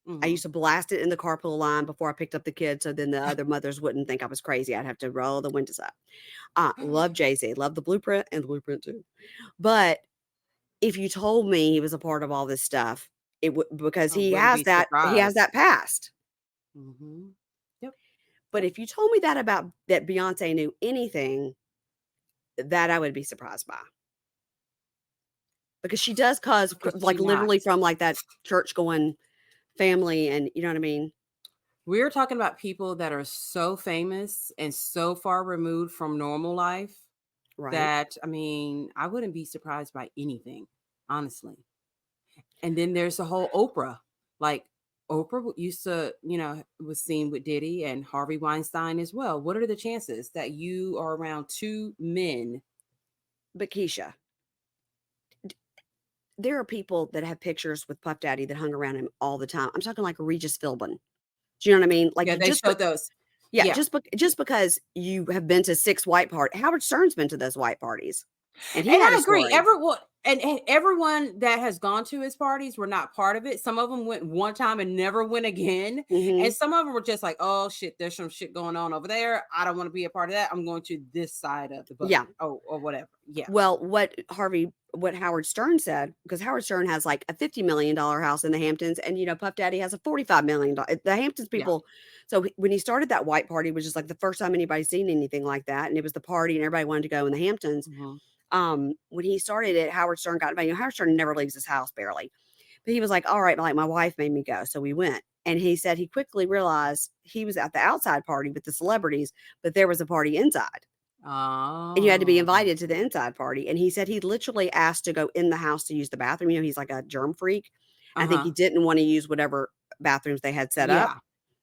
Mm-hmm. I used to blast it in the carpool line before I picked up the kids, so then the other mothers wouldn't think I was crazy. I'd have to roll the windows up. Love Jay-Z. Love the Blueprint and the Blueprint too. But if you told me he was a part of all this stuff, it would, because he has that past. Mm-hmm. Yep. But if you told me that about that Beyonce knew anything, that I would be surprised by. Because she does literally from like that church going family, and you know what I mean? We're talking about people that are so famous and so far removed from normal life, right? That, I mean, I wouldn't be surprised by anything, honestly. And then there's the whole Oprah. Like, Oprah used to, was seen with Diddy and Harvey Weinstein as well. What are the chances that you are around two men? But Keisha, there are people that have pictures with Puff Daddy that hung around him all the time. I'm talking like Regis Philbin. Do you know what I mean? Like, yeah, they showed those. Yeah, just because you have been to 6 white parties, Howard Stern's been to those white parties, and I agree. Everyone that has gone to his parties were not part of it. Some of them went one time and never went again, and some of them were just like, "Oh shit, there's some shit going on over there. I don't want to be a part of that. I'm going to this side of the boat." Yeah, or whatever. Yeah. Well, what Howard Stern said, because Howard Stern has like a $50 million house in the Hamptons, and Puff Daddy has a $45 million. The Hamptons people. Yeah. So when he started that white party, which is like the first time anybody's seen anything like that, and it was the party, and everybody wanted to go in the Hamptons. Mm-hmm. When he started it, Howard Stern got invited. Howard Stern never leaves his house barely, but he was like, "All right, like my wife made me go," so we went. And he said he quickly realized he was at the outside party with the celebrities, but there was a party inside. Oh. And you had to be invited to the inside party. And he said he literally asked to go in the house to use the bathroom. He's like a germ freak. I think he didn't want to use whatever bathrooms they had set up.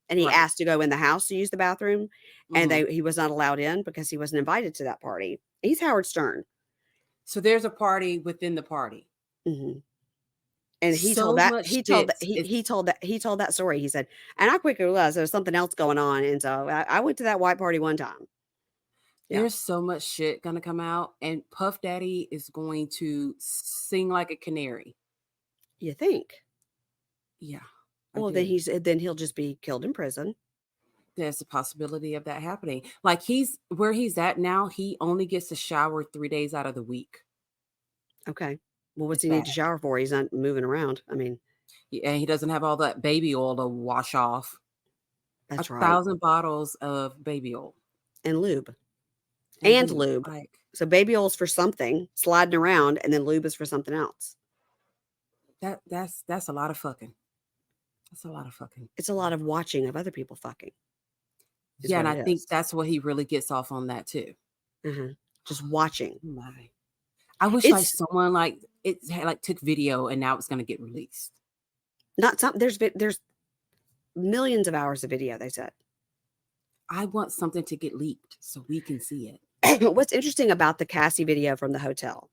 And he asked to go in the house to use the bathroom. And he was not allowed in because he wasn't invited to that party. He's Howard Stern. So there's a party within the party. Mm-hmm. And he told that story. He said, and I quickly realized there was something else going on. And so I went to that white party one time. Yeah. There's so much shit gonna come out, and Puff Daddy is going to sing like a canary. You think? Yeah. Well, then he'll just be killed in prison. There's a possibility of that happening. Like where he's at now, he only gets to shower 3 days out of the week. Okay. Well, what's he need to shower for? He's not moving around. I mean, and he doesn't have all that baby oil to wash off. That's right. 1,000 bottles of baby oil and lube. And lube. So baby oil's for something, sliding around, and then lube is for something else. That's a lot of fucking. That's a lot of fucking. It's a lot of watching of other people fucking. Yeah, and I think that's what he really gets off on that too. Just watching. Oh my. I wish like someone like it had, like took video and now it's going to get released. Not some. There's millions of hours of video. They said. I want something to get leaked so we can see it. What's interesting about the Cassie video from the hotel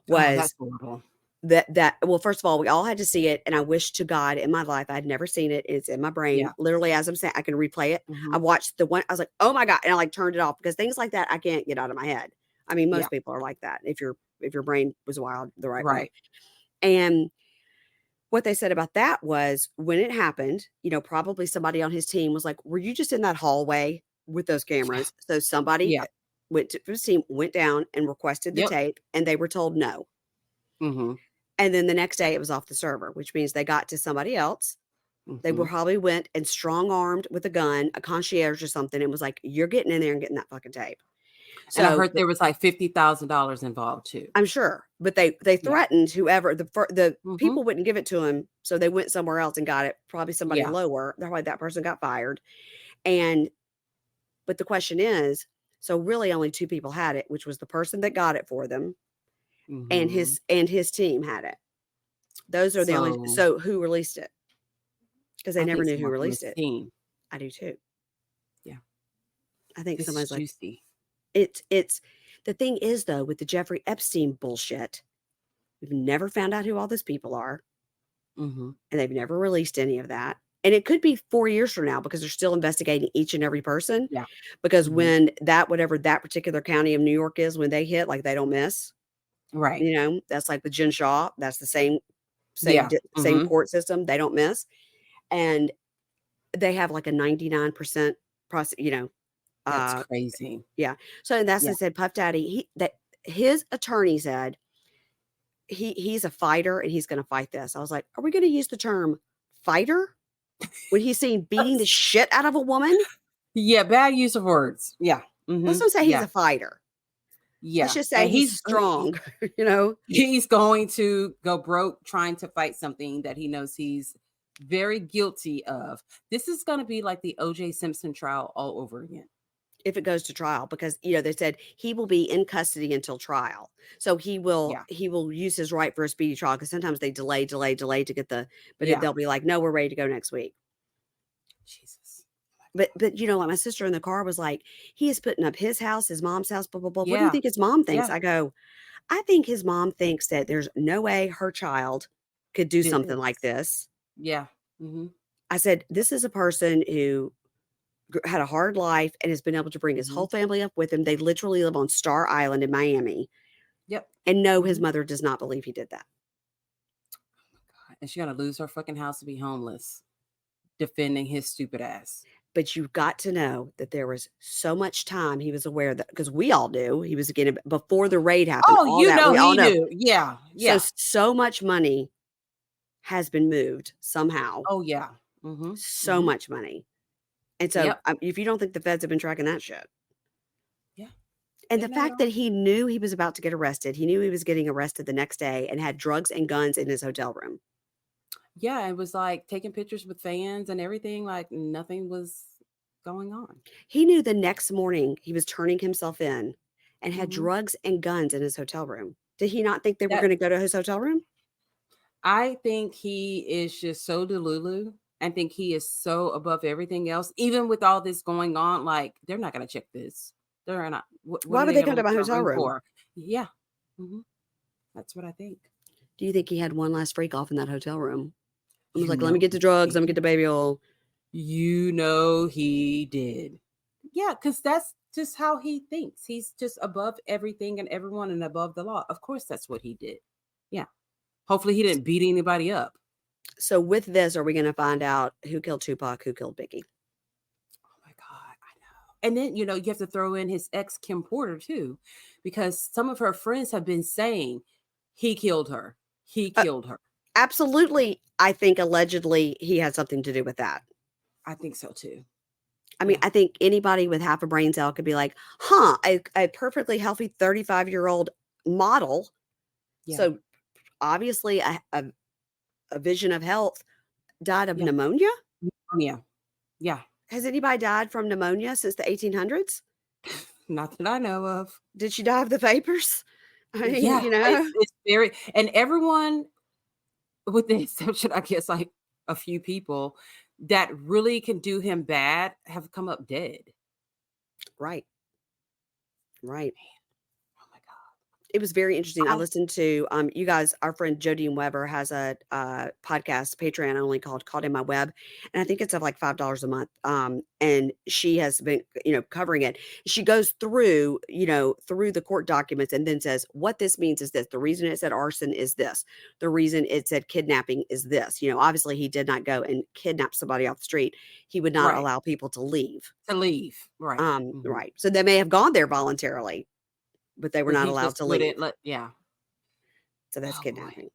was that's horrible. that well, first of all, we all had to see it, and I wish to God in my life I'd never seen it. It's in my brain. Yeah. Literally, as I'm saying, I can replay it. I watched the one, I was like, oh my God, and I like turned it off because things like that I can't get out of my head. I mean, most people are like that. If your brain was wild the right way. And what they said about that was when it happened, probably somebody on his team was like, were you just in that hallway with those cameras? So somebody went to his team, went down and requested the tape, and they were told no. And then the next day it was off the server, which means they got to somebody else. They probably went and strong-armed with a gun, a concierge or something, and was like, you're getting in there and getting that fucking tape. So, and I heard there was like $50,000 involved too. I'm sure, but they threatened whoever the people wouldn't give it to him, so they went somewhere else and got it. Probably somebody lower. That's why that person got fired. But the question is, so really only two people had it, which was the person that got it for them, and his team had it. Those are the only. So who released it? Because they never knew who released it. Team. I do too. Yeah, I think somebody's like. Juicy. It's the thing is though, with the Jeffrey Epstein bullshit, we've never found out who all those people are. And they've never released any of that. And it could be 4 years from now because they're still investigating each and every person. Yeah. Because when whatever that particular county of New York is, when they hit, like they don't miss. Right. That's like the Jen Shaw. That's the same court system. They don't miss. And they have like a 99% that's crazy. Yeah. So that's what I said, Puff Daddy, his attorney said he's a fighter and he's going to fight this. I was like, are we going to use the term fighter when he's seen beating the shit out of a woman? Yeah. Bad use of words. Yeah. Let's not say he's a fighter. Yeah. Let's just say he's strong. He's going to go broke trying to fight something that he knows he's very guilty of. This is going to be like the O.J. Simpson trial all over again. If it goes to trial, because they said he will be in custody until trial, so he will use his right for a speedy trial, because sometimes they delay to get but they'll be like, no, we're ready to go next week. Jesus. But like my sister in the car was like, he is putting up his house, his mom's house, blah blah blah. What do you think his mom thinks? I go, I think his mom thinks that there's no way her child could do something like this. Yeah. I said, this is a person who had a hard life and has been able to bring his whole family up with him. They literally live on Star Island in Miami. Yep. And no, his mother does not believe he did that. Oh my God. And she's going to lose her fucking house to be homeless, defending his stupid ass. But you've got to know that there was so much time he was aware that, because we all knew he was getting, before the raid happened. Oh, he knew. Yeah. Yeah. So much money has been moved somehow. Oh, yeah. So much money. And so if you don't think the feds have been tracking that shit. Yeah. And the fact that he knew he was about to get arrested, he knew he was getting arrested the next day and had drugs and guns in his hotel room. Yeah. It was like taking pictures with fans and everything, like nothing was going on. He knew the next morning he was turning himself in and had drugs and guns in his hotel room. Did he not think they were going to go to his hotel room? I think he is just so delulu. I think he is so above everything else. Even with all this going on, like they're not going to check this. They're not. Why would they come to my hotel room? For? Yeah, that's what I think. Do you think he had one last freak off in that hotel room? He was like, "Let me get the drugs. Let me get the baby oil." He did. Yeah, because that's just how he thinks. He's just above everything and everyone and above the law. Of course, that's what he did. Yeah. Hopefully, he didn't beat anybody up. So with this, are we going to find out who killed Tupac, who killed Biggie? Oh my God, I know. And then, you have to throw in his ex, Kim Porter, too, because some of her friends have been saying he killed her. He killed her. Absolutely. I think allegedly he had something to do with that. I think so, too. I mean, I think anybody with half a brain cell could be like, a perfectly healthy 35-year-old model. Yeah. So obviously a vision of health died of pneumonia. Yeah. Has anybody died from pneumonia since the 1800s? Not that I know of. Did she die of the vapors? I mean, Yeah, it's very, and everyone, with the exception, I guess, like a few people that really can do him bad have come up dead. Right. Right. Oh my God. It was very interesting. I listened to you guys, our friend Jodine Weber has a podcast, Patreon only, called In My Web. And I think it's like $5 a month. And she has been, covering it. She goes through, through the court documents and then says, what this means is this. The reason it said arson is this. The reason it said kidnapping is this. Obviously he did not go and kidnap somebody off the street. He would not allow people to leave. Right. Right. So they may have gone there voluntarily, but they were not allowed to leave. Yeah. So that's kidnapping.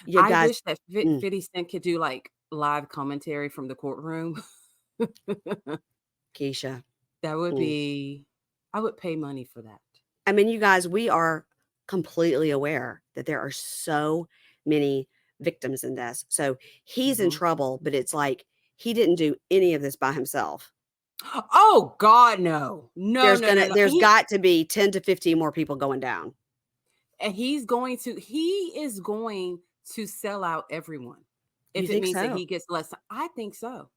Yeah, I wish that 50 Cent could do like live commentary from the courtroom. Keisha. That would be, I would pay money for that. I mean, you guys, we are completely aware that there are so many victims in this. So he's in trouble, but it's like he didn't do any of this by himself. Oh God, no. There's got to be 10 to 15 more people going down. And he is going to sell out everyone. If it means that he gets less. I think so.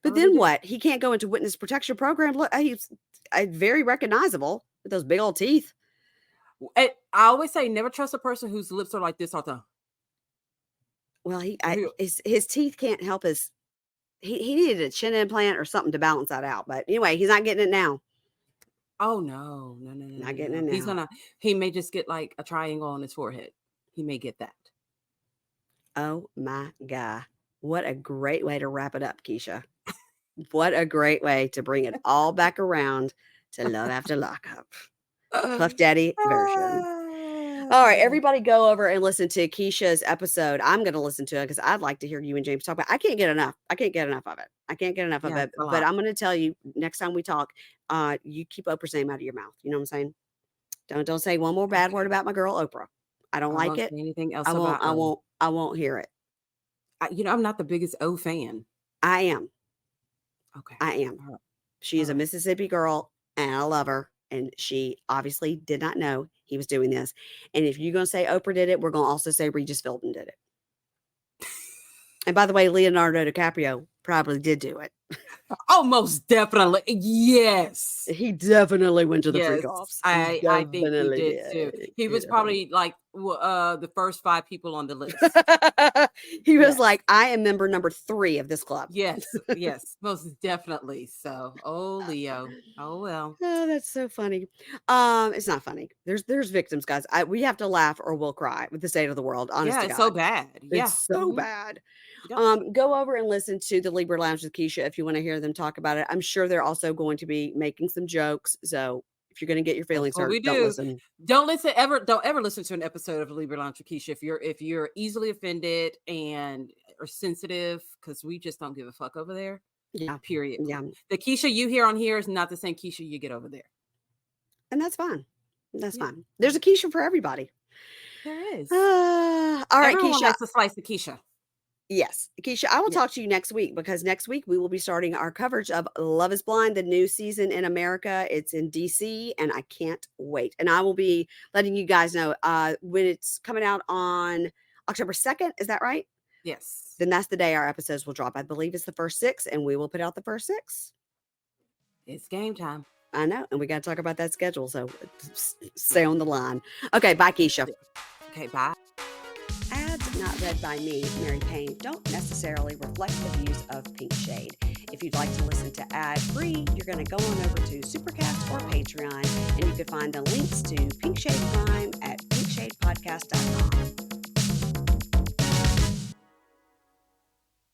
But then what? He can't go into witness protection program. Look, he's very recognizable with those big old teeth. I always say never trust a person whose lips are like this all the time. Well, his teeth can't help his. He needed a chin implant or something to balance that out. But anyway, he's not getting it now. Oh no. Not getting it now. He may just get like a triangle on his forehead. He may get that. Oh my God. What a great way to wrap it up, Keisha. What a great way to bring it all back around to Love After Lockup. Puff Daddy version. All right, everybody go over and listen to Keisha's episode. I'm going to listen to it because I'd like to hear you and James talk about it. I can't get enough of it. But I'm going to tell you, next time we talk, you keep Oprah's name out of your mouth. You know what I'm saying? Don't say one more bad word about my girl Oprah. I don't like it. Anything else? I won't hear it. I'm not the biggest O fan. I am. Okay. I am. Right. She is a Mississippi girl and I love her. And she obviously did not know he was doing this. And if you're going to say Oprah did it, we're going to also say Regis Philbin did it. And by the way, Leonardo DiCaprio probably did do it. Oh, most definitely. Yes. He definitely went to the freak-offs. I think he did too. He was probably like the first 5 people on the list. He was like, I am member number 3 of this club. Yes, most definitely. So, Leo. Oh, well. Oh, that's so funny. It's not funny. There's victims, guys. We have to laugh or we'll cry with the state of the world. Honestly, it's so bad. It's so bad. Go over and listen to the Libra Lounge with Keisha if you want to hear them talk about it. I'm sure they're also going to be making some jokes. So if you're going to get your feelings hurt, don't listen. Don't ever listen to an episode of Libra Lounge with Keisha if you're easily offended and are sensitive, because we just don't give a fuck over there. Yeah. Period. Yeah. The Keisha you hear on here is not the same Keisha you get over there. And that's fine. That's fine. There's a Keisha for everybody. There is. All right, Everyone Keisha. likes a slice of Keisha. Yes. Keisha, I will talk to you next week because next week we will be starting our coverage of Love is Blind, the new season in America. It's in DC and I can't wait. And I will be letting you guys know when it's coming out on October 2nd. Is that right? Yes. Then that's the day our episodes will drop. I believe it's the first 6 and we will put out the first 6. It's game time. I know. And we got to talk about that schedule. So stay on the line. Okay. Bye, Keisha. Okay. Bye. Ads not read by me, Mary Payne, don't necessarily reflect the views of Pink Shade. If you'd like to listen to ad-free, you're going to go on over to Supercast or Patreon, and you can find the links to Pink Shade Prime at pinkshadepodcast.com.